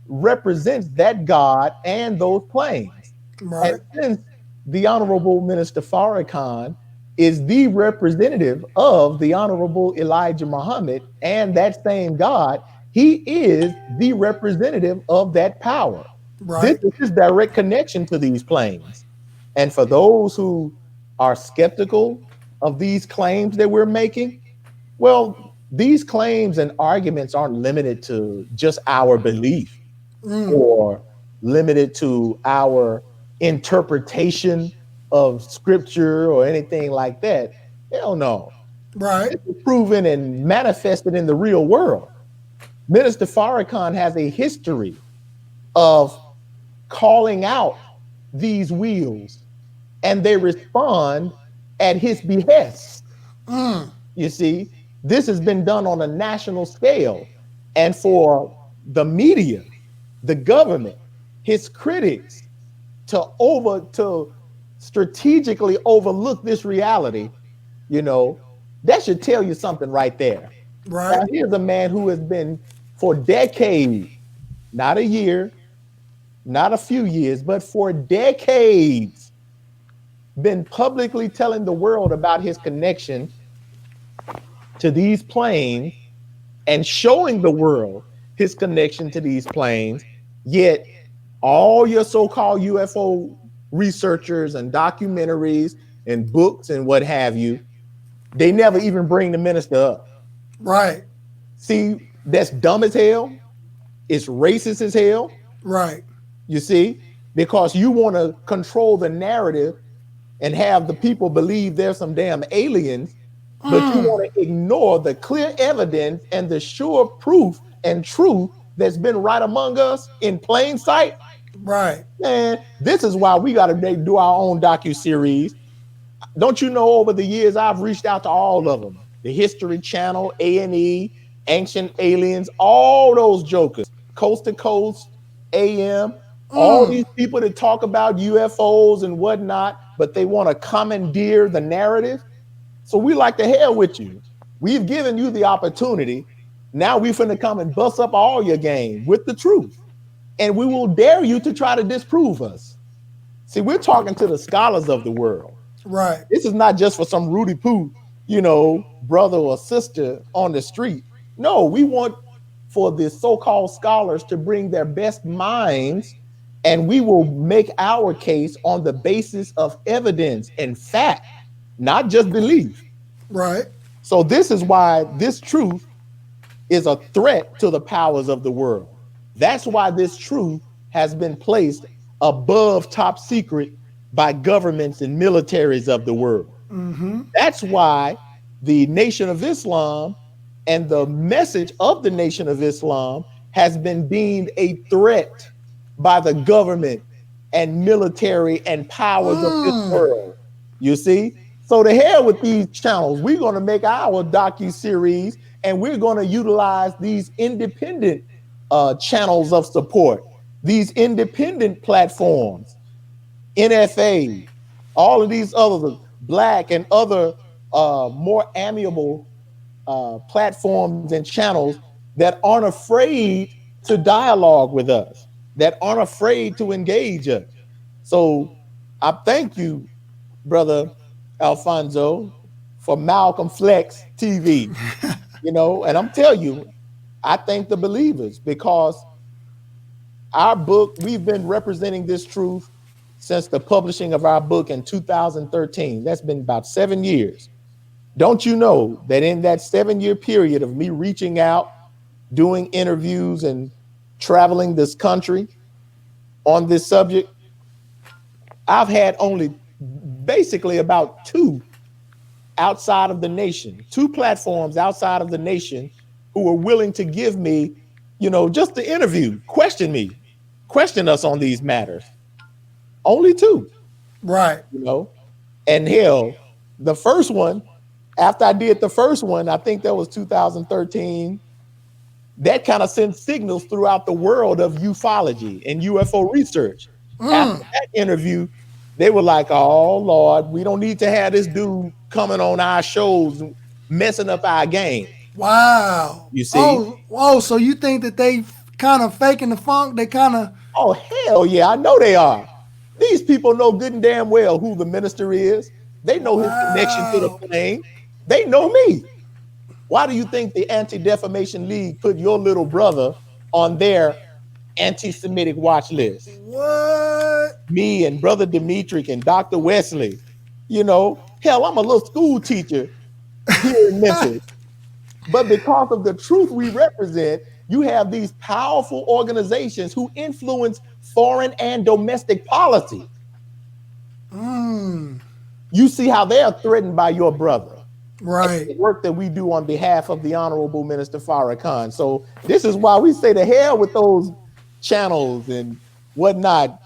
represents that God and those planes. And since the Honorable Minister Farrakhan is the representative of the Honorable Elijah Muhammad and that same God, he is the representative of that power. This is his direct connection to these planes. And for those who are skeptical of these claims that we're making, well, these claims and arguments aren't limited to just our belief or limited to our interpretation of scripture or anything like that. Hell no. It's proven and manifested in the real world. Minister Farrakhan has a history of calling out these wheels, and they respond at his behest. You see, this has been done on a national scale. And for the media, the government, his critics, to strategically overlook this reality, you know, that should tell you something right there. Now, here's a man who has been for decades, not a year, not a few years, but for decades, been publicly telling the world about his connection to these planes and showing the world his connection to these planes. Yet all your so-called UFO researchers and documentaries and books and what have you, they never even bring the minister up. See, that's dumb as hell. It's racist as hell. You see, because you want to control the narrative and have the people believe there's some damn aliens, but you want to ignore the clear evidence and the sure proof and truth that's been right among us in plain sight. Man, this is why we got to do our own docu-series. Don't you know, over the years, I've reached out to all of them. The History Channel, A&E, Ancient Aliens, all those jokers, Coast to Coast, AM, all these people that talk about UFOs and whatnot, but they want to commandeer the narrative. So we like to hell with you. We've given you the opportunity. Now we finna come and bust up all your game with the truth. And we will dare you to try to disprove us. See, we're talking to the scholars of the world. This is not just for some Rudy Poo, you know, brother or sister on the street. No, we want for the so-called scholars to bring their best minds, and we will make our case on the basis of evidence and fact, not just belief. So this is why this truth is a threat to the powers of the world. That's why this truth has been placed above top secret by governments and militaries of the world. That's why the Nation of Islam and the message of the Nation of Islam has been deemed a threat by the government and military and powers of this world. You see? So to hell with these channels. We're going to make our docu-series, and we're going to utilize these independent channels of support, these independent platforms, NFA, all of these other Black and other more amiable platforms and channels that aren't afraid to dialogue with us, that aren't afraid to engage us. So I thank you, Brother Alfonso, for Malcolm Flex TV, you know, and I'm telling you, I thank the believers, because our book, we've been representing this truth since the publishing of our book in 2013. That's been about 7 years. Don't you know that in that 7-year period of me reaching out, doing interviews and traveling this country on this subject, I've had only basically about 2 outside of the nation, 2 platforms outside of the nation who were willing to give me just to interview, question us on these matters. Only 2. Right. And hell, the first one, after I did the first one, I think that was 2013. That kind of sent signals throughout the world of ufology and UFO research. After that interview, they were like, "Oh Lord, we don't need to have this dude coming on our shows messing up our game." Wow. You see? Oh, so you think that they kind of faking the funk? They kind of. Oh hell yeah, I know they are. These people know good and damn well who the minister is. They know his connection to the plane. They know me. Why do you think the Anti-Defamation League put your little brother on their anti-Semitic watch list? What? Me and Brother Dimitri and Dr. Wesley. Hell, I'm a little school teacher here in Memphis. But because of the truth we represent, you have these powerful organizations who influence foreign and domestic policy. You see how they are threatened by your brother. Right. The work that we do on behalf of the Honorable Minister Farrakhan. So this is why we say to hell with those channels and whatnot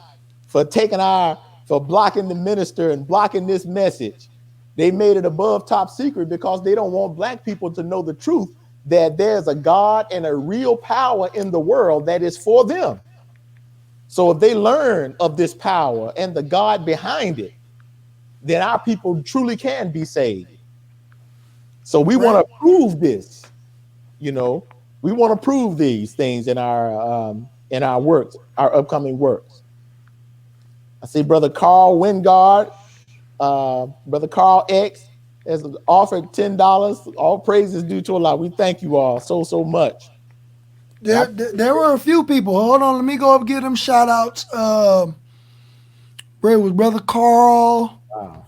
for blocking the minister and blocking this message. They made it above top secret because they don't want black people to know the truth that there's a God and a real power in the world that is for them. So if they learn of this power and the God behind it, then our people truly can be saved. So we want to prove this, we want to prove these things in our works, our upcoming works. I see Brother Carl Wingard, Brother Carl X has offered $10. All praises due to Allah. We thank you all so much. There were a few people. Hold on, let me go up and give them shout outs. It was Brother Carl. Wow.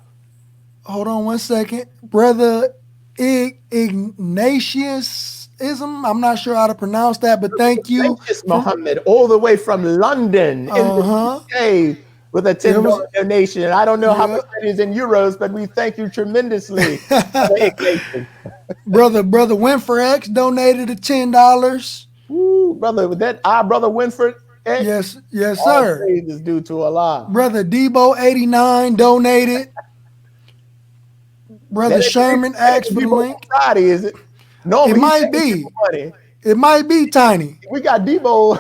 Hold on 1 second. Brother Ignatius-ism. I'm not sure how to pronounce that, but thank you. Ignatius Muhammad, all the way from London in the UK with a $10 donation. And I don't know how much that is in euros, but we thank you tremendously. Brother Winfrey X donated $10. Ooh, brother, was that our brother Winfrey X? Yes, all sir. Praises due to Allah. Brother Debo89 donated. Brother Sherman asked for the link. Friday, is it? No, it might be. It might be Tiny. We got Debo.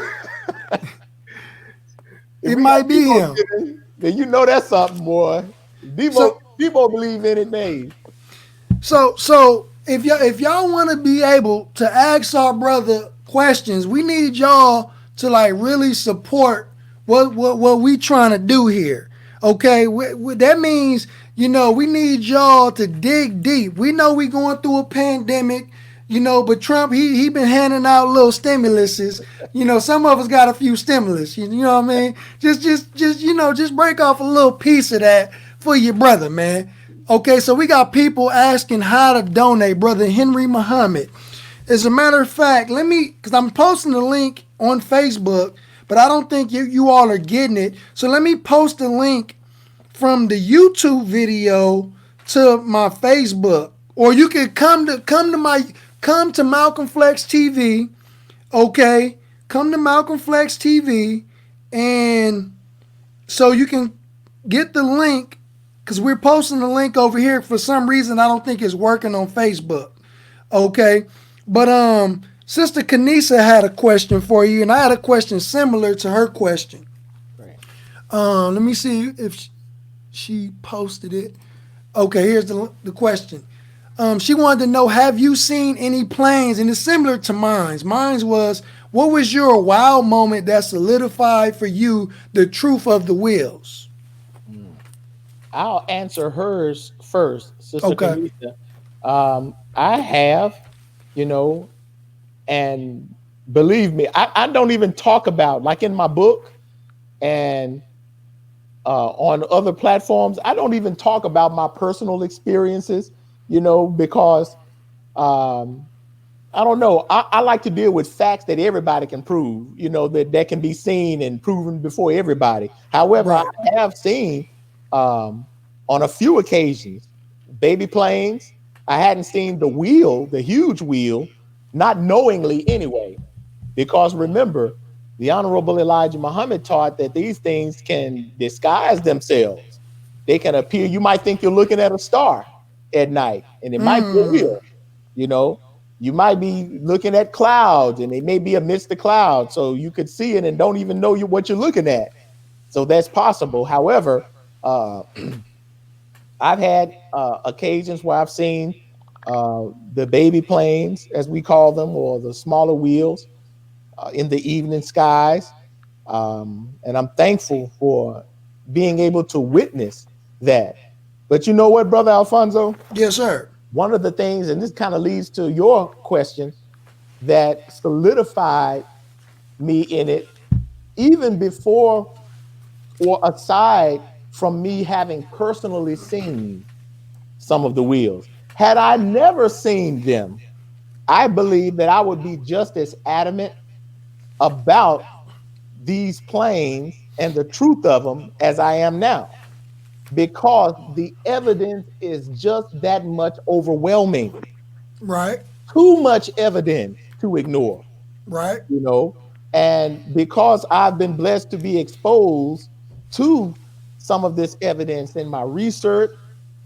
It might be him. Then you know that's something, boy. Debo believe anything. So if y'all want to be able to ask our brother questions, we need y'all to like really support what we trying to do here. Okay, that means we need y'all to dig deep. We know we going through a pandemic. But Trump, he been handing out little stimuluses. Some of us got a few stimulus. You know what I mean? Just break off a little piece of that for your brother, man. Okay, so we got people asking how to donate. Brother Henry Muhammad. As a matter of fact, because I'm posting the link on Facebook, but I don't think you all are getting it. So let me post the link from the YouTube video to my Facebook, or you can come to Malcolm Flex TV, okay? Come to Malcolm Flex TV, and so you can get the link, because we're posting the link over here. For some reason, I don't think it's working on Facebook, okay? But Sister Kanisa had a question for you, and I had a question similar to her question. Right. Let me see if she posted it. Okay, here's the question. She wanted to know, have you seen any planes? And it's similar to mine's. Mine's was, what was your wow moment that solidified for you the truth of the wheels? I'll answer hers first, Sister Kanisa. I have, and believe me, I don't even talk about, like in my book and on other platforms, I don't even talk about my personal experiences, because I don't know. I like to deal with facts that everybody can prove, that can be seen and proven before everybody. However, I have seen on a few occasions baby planes. I hadn't seen the wheel, the huge wheel, not knowingly anyway. Because remember, the Honorable Elijah Muhammad taught that these things can disguise themselves. They can appear. You might think you're looking at a star at night, and it might be real. You know, you might be looking at clouds, and they may be amidst the clouds, so you could see it and don't even know what you're looking at. So that's possible. However, I've had occasions where I've seen the baby planes, as we call them, or the smaller wheels in the evening skies. And I'm thankful for being able to witness that. But you know what, Brother Alfonso? Yes, sir. One of the things, and this kind of leads to your question, that solidified me in it, even before or aside from me having personally seen some of the wheels. Had I never seen them, I believe that I would be just as adamant about these planes and the truth of them as I am now, because the evidence is just that much overwhelming. Right. Too much evidence to ignore. Right. You know, and because I've been blessed to be exposed to some of this evidence in my research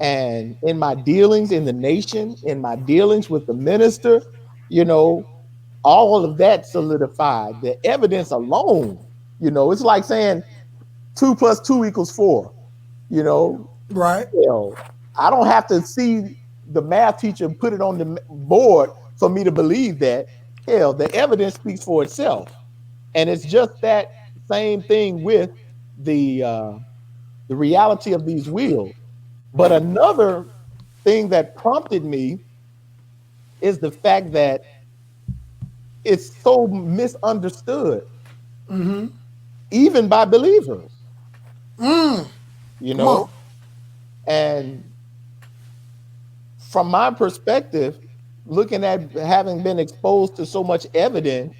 and in my dealings in the nation, in my dealings with the minister, you know, all of that solidified. The evidence alone, you know, it's like saying 2 + 2 = 4, you know. Right. You know, I don't have to see the math teacher put it on the board for me to believe that. Hell, the evidence speaks for itself. And it's just that same thing with the reality of these wheels. But another thing that prompted me is the fact that it's so misunderstood, even by believers. You know, and from my perspective, looking at having been exposed to so much evidence,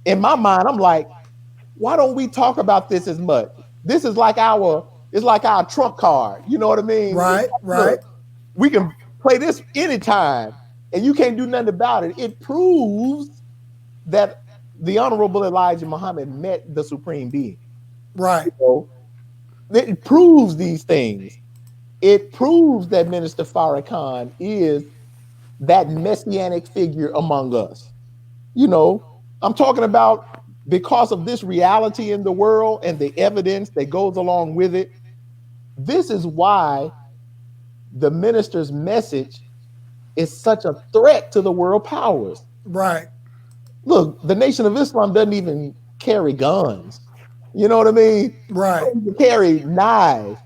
in my mind, I'm like, why don't we talk about this as much? This is like it's like our trump card. You know what I mean? Right, right. Look, we can play this anytime, and you can't do nothing about it. It proves that the Honorable Elijah Muhammad met the Supreme Being. Right. You know? It proves these things. It proves that Minister Farrakhan is that messianic figure among us. You know, I'm talking about because of this reality in the world and the evidence that goes along with it. This is why the minister's message is such a threat to the world powers. Right. Look, the Nation of Islam doesn't even carry guns. You know what I mean? Right. They carry knives,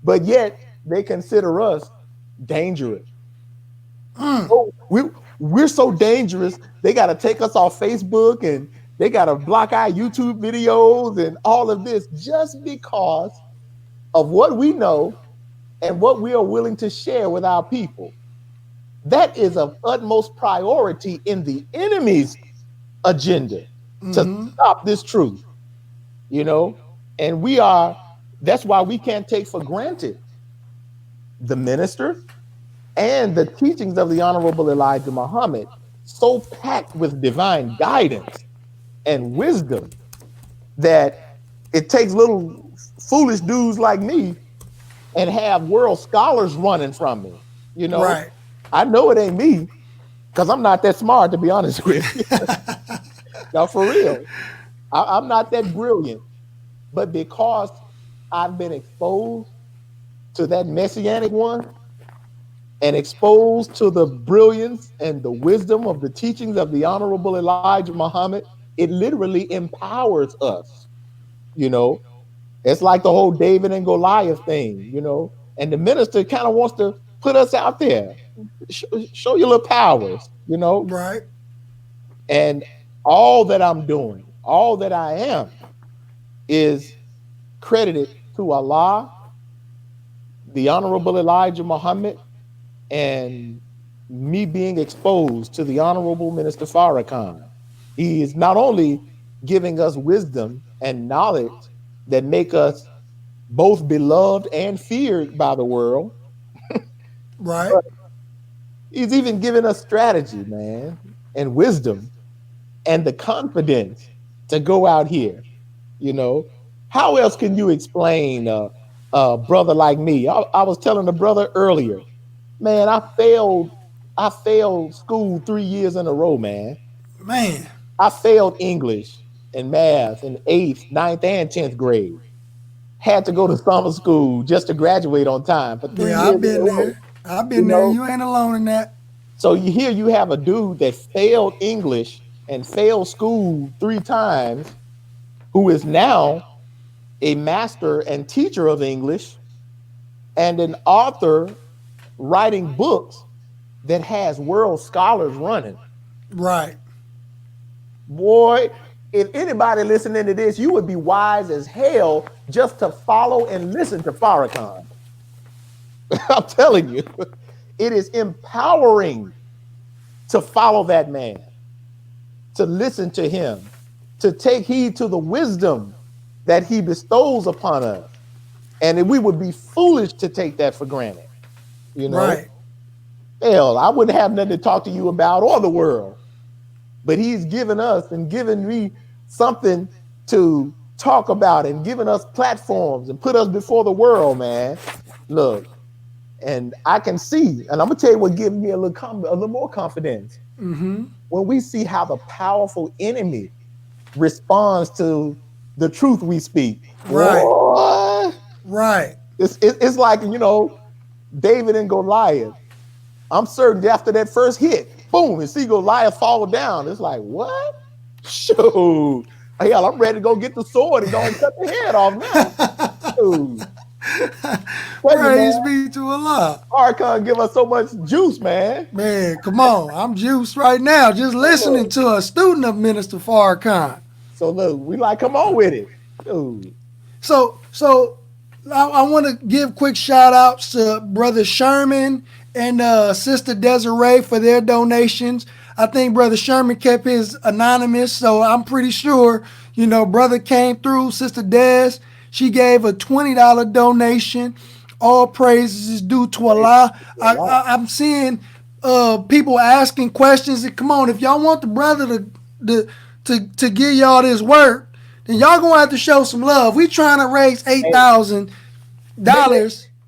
but yet they consider us dangerous. So we're so dangerous, they got to take us off Facebook and they got to block our YouTube videos and all of this just because of what we know and what we are willing to share with our people. That is of utmost priority in the enemy's agenda to stop this truth, you know, and that's why we can't take for granted the minister and the teachings of the Honorable Elijah Muhammad, so packed with divine guidance and wisdom that it takes little foolish dudes like me and have world scholars running from me. You know, right. I know it ain't me because I'm not that smart, to be honest with you. Now, for real, I'm not that brilliant, but because I've been exposed to that messianic one and exposed to the brilliance and the wisdom of the teachings of the Honorable Elijah Muhammad, it literally empowers us. You know, it's like the whole David and Goliath thing, you know, and the minister kind of wants to put us out there, show your little powers, you know. Right. And all that I'm doing, all that I am, is credited to Allah, the Honorable Elijah Muhammad, and me being exposed to the Honorable Minister Farrakhan. He is not only giving us wisdom and knowledge that make us both beloved and feared by the world, right? He's even giving us strategy, man, and wisdom and the confidence to go out here. You know, how else can you explain a brother like me? I was telling a brother earlier, man, I failed school 3 years in a row, man. Man, I failed English and math in 8th, 9th, and 10th grade. Had to go to summer school just to graduate on time for 3 years. I've been there. I've been there. You ain't alone in that. So you have a dude that failed English and failed school 3 times, who is now a master and teacher of English and an author writing books that has world scholars running. Right. Boy, if anybody listening to this, you would be wise as hell just to follow and listen to Farrakhan. I'm telling you, it is empowering to follow that man, to listen to him, to take heed to the wisdom that he bestows upon us. And we would be foolish to take that for granted. You know? Right. Hell, I wouldn't have nothing to talk to you about or the world. But he's given us and given me something to talk about and given us platforms and put us before the world, man. Look, and I can see, and I'm gonna tell you what gives me a little more confidence. Mm-hmm. When we see how the powerful enemy responds to the truth we speak. Right. Boy, right. It's like, you know, David and Goliath. I'm certain after that first hit, boom, and see Goliath fall down. It's like, what? Shoot. Hell, I'm ready to go get the sword and go and cut the head off now. Shoot. Praise be to Allah. Farrakhan give us so much juice, man. Man, come on. I'm juiced right now just listening to a student of Minister Farrakhan. So look, we like, come on with it. Dude. So I want to give quick shout outs to Brother Sherman and Sister Desiree for their donations. I think Brother Sherman kept his anonymous, so I'm pretty sure, you know, brother came through. Sister Des, she gave a $20 donation. All praises is due to Allah. I'm seeing people asking questions. Come on, if y'all want the brother to give y'all this work, then y'all gonna have to show some love. We trying to raise $8,000.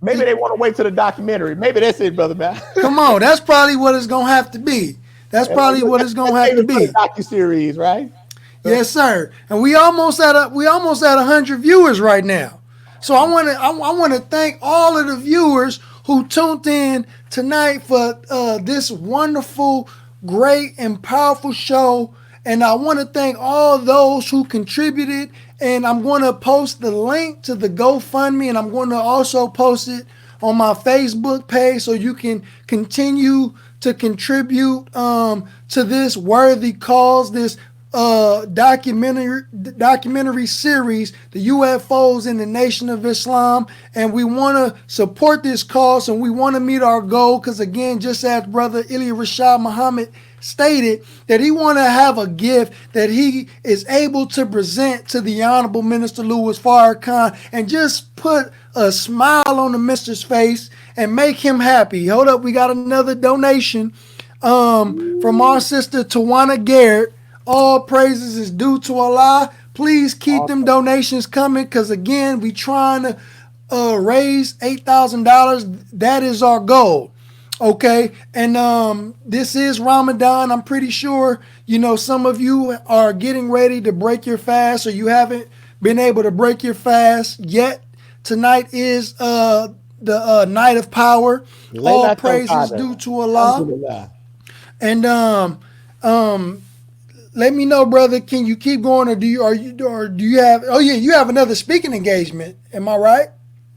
Maybe they want to wait to the documentary. Maybe that's it, brother man. Come on, that's probably what it's gonna have to be. That's probably what it's gonna have to be. Docu-series, right? Yes, sir. And we almost at 100 viewers right now. So I want to thank all of the viewers who tuned in tonight for this wonderful, great, and powerful show. And I want to thank all those who contributed. And I'm going to post the link to the GoFundMe, and I'm going to also post it on my Facebook page so you can continue to contribute to this worthy cause, this documentary series, the UFOs in the Nation of Islam. And we want to support this cause, and we want to meet our goal because, again, just as Brother Ilia Rashad Muhammad stated, that he want to have a gift that he is able to present to the Honorable Minister Louis Farrakhan and just put a smile on the minister's face and make him happy. Hold up, we got another donation from our sister Tawana Garrett. All praises is due to Allah. Please keep them donations coming because, again, we trying to raise $8,000. That is our goal. Okay, and this is Ramadan. I'm pretty sure, you know, some of you are getting ready to break your fast, or you haven't been able to break your fast yet. Tonight is the night of power. All praises due to Allah. And let me know, brother. Can you keep going, or do you have? Oh yeah, you have another speaking engagement. Am I right?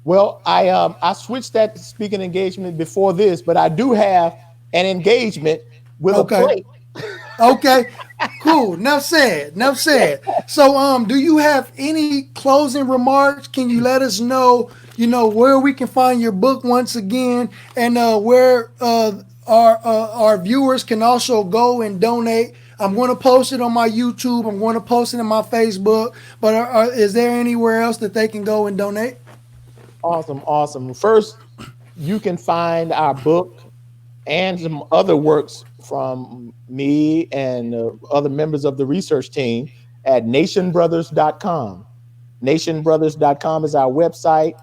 Well, I switched that to speaking engagement before this, but I do have an engagement with a plate. Okay, cool. Enough said. So, do you have any closing remarks? Can you let us know, you know, where we can find your book once again, and where our viewers can also go and donate? I'm going to post it on my YouTube. I'm going to post it on my Facebook. But is there anywhere else that they can go and donate? Awesome. First, you can find our book and some other works from me and other members of the research team at nationbrothers.com. Nationbrothers.com is our website.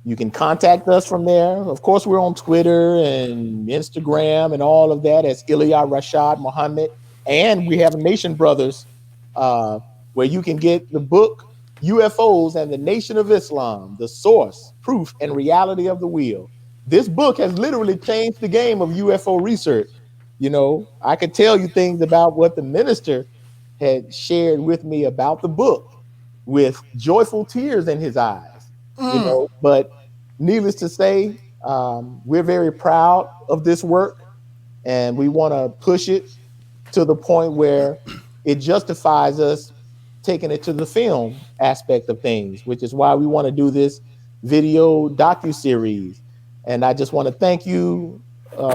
You can contact us from there. Of course, we're on Twitter and Instagram and all of that as Ilia Rashad Muhammad. And we have Nation Brothers, where you can get the book UFOs and the Nation of Islam, the source, proof, and reality of the wheel. This book has literally changed the game of UFO research. You know, I could tell you things about what the minister had shared with me about the book with joyful tears in his eyes, you know, but needless to say, we're very proud of this work and we want to push it to the point where it justifies us taking it to the film aspect of things, which is why we want to do this video docu-series. And I just want to thank you,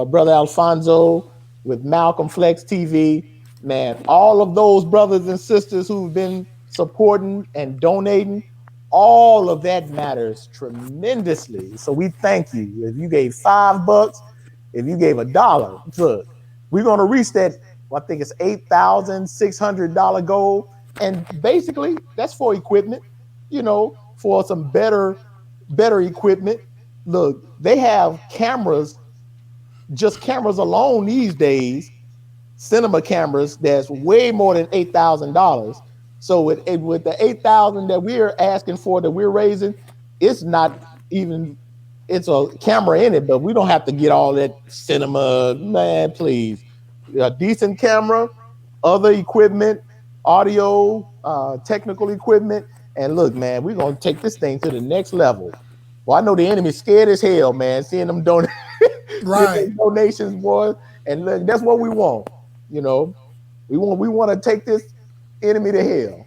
Brother Alfonso with Malcolm Flex TV, man, all of those brothers and sisters who've been supporting and donating, all of that matters tremendously. So we thank you. If you gave $5, if you gave $1, look, we're going to reach that, I think it's $8,600 goal. And basically that's for equipment, you know, for some better equipment. Look, they have cameras, just cameras alone these days, cinema cameras, that's way more than $8,000. So with the $8,000 that we're asking for, that we're raising, it's not even, it's a camera in it, but we don't have to get all that cinema, man, please. A decent camera, other equipment, audio, technical equipment. And look, man, we're going to take this thing to the next level. Well, I know the enemy's scared as hell, man, seeing them donations, boy. And look, that's what we want. You know, we want to take this enemy to hell.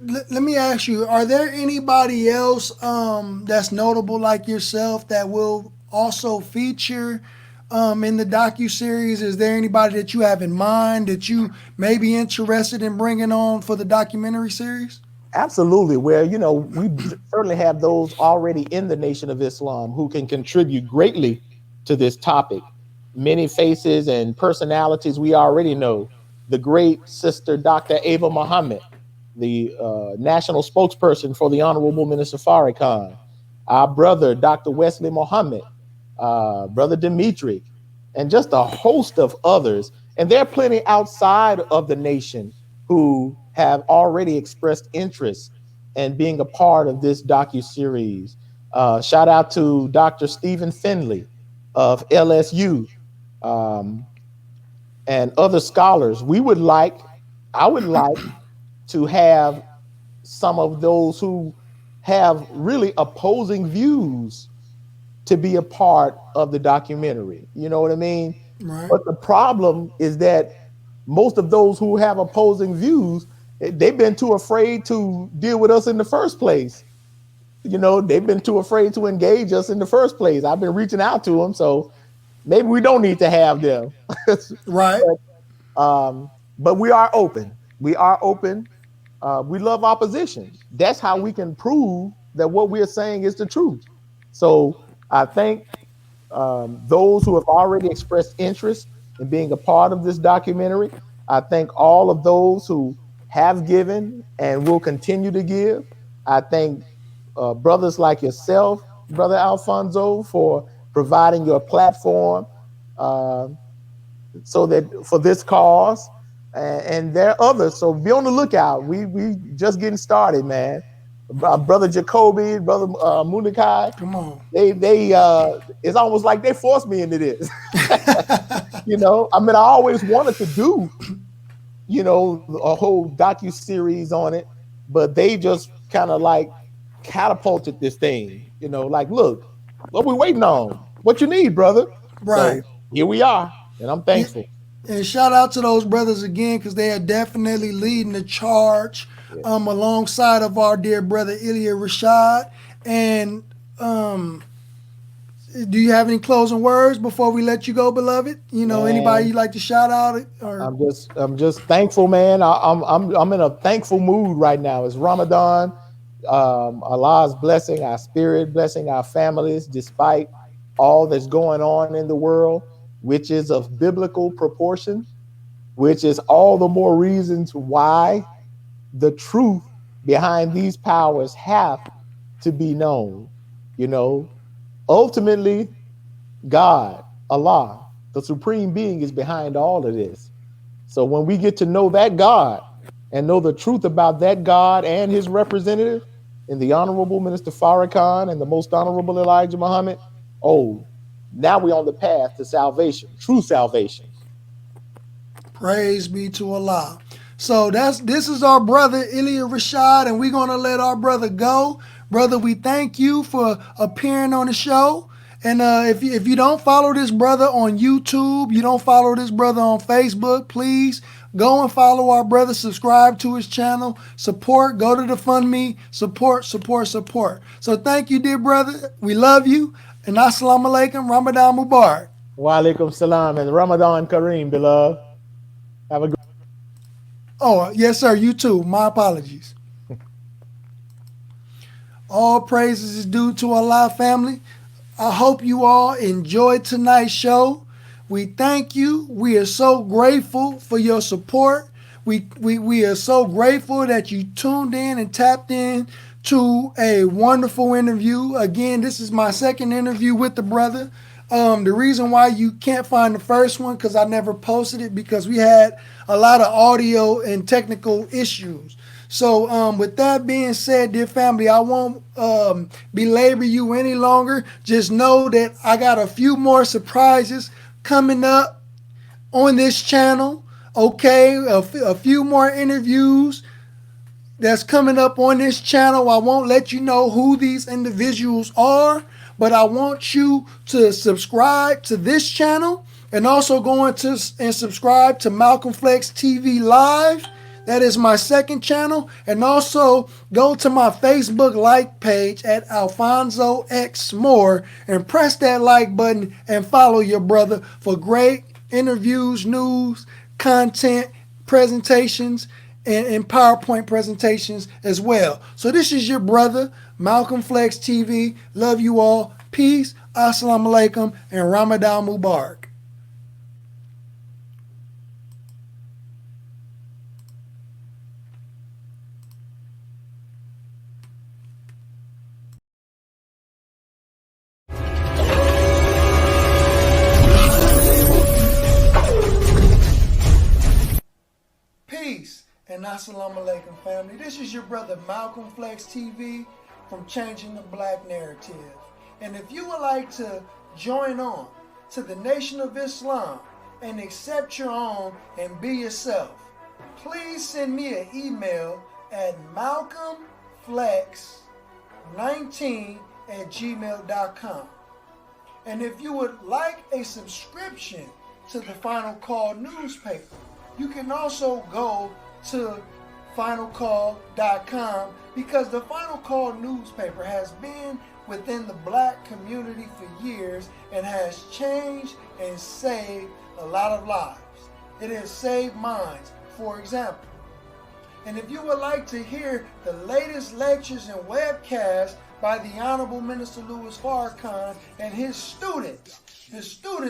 Let me ask you, are there anybody else that's notable like yourself that will also feature in the docu-series? Is there anybody that you have in mind that you may be interested in bringing on for the documentary series? Absolutely. Well, you know, we certainly have those already in the Nation of Islam who can contribute greatly to this topic. Many faces and personalities we already know. The great sister, Dr. Ava Muhammad, the national spokesperson for the Honorable Minister Farrakhan. Our brother, Dr. Wesley Muhammad, Brother Dimitri, and just a host of others. And there are plenty outside of the nation who have already expressed interest in being a part of this docu-series. Shout out to Dr. Stephen Finley of LSU and other scholars. I would like to have some of those who have really opposing views to be a part of the documentary. You know what I mean? Right. But the problem is that most of those who have opposing views, they've been too afraid to deal with us in the first place. You know, they've been too afraid to engage us in the first place. I've been reaching out to them, so maybe we don't need to have them. Right. But we are open. We are open. We love opposition. That's how we can prove that what we're saying is the truth. So I thank those who have already expressed interest in being a part of this documentary. I thank all of those who have given and will continue to give. I thank brothers like yourself, Brother Alfonso, for providing your platform so that for this cause. And there are others, so be on the lookout. We just getting started, man. Brother Jacoby, Brother Munikai, come on. They it's almost like they forced me into this. You know, I mean, I always wanted to do, you know, a whole docu-series on it, but they just kind of like catapulted this thing, you know, like, look, what we waiting on? What you need, brother? Right. So here we are, and I'm thankful. And shout out to those brothers again, because they are definitely leading the charge alongside of our dear brother Ilia Rashad. And do you have any closing words before we let you go, beloved? You know, Man, anybody you'd like to shout out? Or I'm just thankful, man. I'm in a thankful mood right now. It's Ramadan. Allah's blessing our spirit, blessing our families, despite all that's going on in the world. which is of biblical proportion, which is all the more reasons why the truth behind these powers have to be known. You know, ultimately, God, Allah, the supreme being, is behind all of this. So when we get to know that God and know the truth about that God and his representative in the Honorable Minister Farrakhan and the Most Honorable Elijah Muhammad, oh, now we're on the path to salvation, true salvation. Praise be to Allah. So this is our brother Ilia Rashad, and we're gonna let our brother go. Brother, we thank you for appearing on the show. And if you don't follow this brother on YouTube, you don't follow this brother on Facebook, please go and follow our brother. Subscribe to his channel. Support. Go to the FundMe. Support. So thank you, dear brother. We love you. And assalamu alaikum. Ramadan Mubarak. Wa alaikum salam and Ramadan Kareem, beloved. Have a good. Oh, yes, sir. You too. My apologies. All praises is due to Allah, family. I hope you all enjoyed tonight's show. We thank you. We are so grateful for your support. We are so grateful that you tuned in and tapped in to a wonderful interview. Again, this is my second interview with the brother. The reason why you can't find the first one, because I never posted it, because we had a lot of audio and technical issues. So with that being said, dear family, I won't belabor you any longer. Just know that I got a few more surprises coming up on this channel. Okay, a few more interviews that's coming up on this channel. I won't let you know who these individuals are, but I want you to subscribe to this channel and also go into and subscribe to Malcolm Flex TV Live. That is my second channel. And also go to my Facebook like page at Alfonso X Moore and press that like button and follow your brother for great interviews, news, content, presentations, and PowerPoint presentations as well. So this is your brother, Malcolm Flex TV. Love you all. Peace. Assalamu alaikum and Ramadan Mubarak. Peace and assalamu alaikum, family. This is your brother Malcolm Flex TV from Changing the Black Narrative. And if you would like to join on to the Nation of Islam and accept your own and be yourself, please send me an email at malcolmflex19@gmail.com. And if you would like a subscription to the Final Call newspaper, you can also go to finalcall.com, because the Final Call newspaper has been within the black community for years and has changed and saved a lot of lives. It has saved minds, for example. And if you would like to hear the latest lectures and webcasts by the Honorable Minister Louis Farrakhan and his students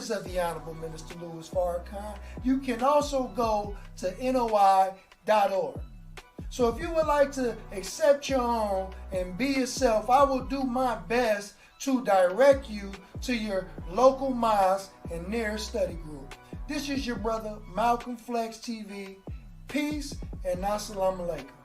of the Honorable Minister Louis Farrakhan, you can also go to NOI.org. So if you would like to accept your own and be yourself, I will do my best to direct you to your local mosque and nearest study group. This is your brother Malcolm Flex TV. Peace and assalamu alaikum.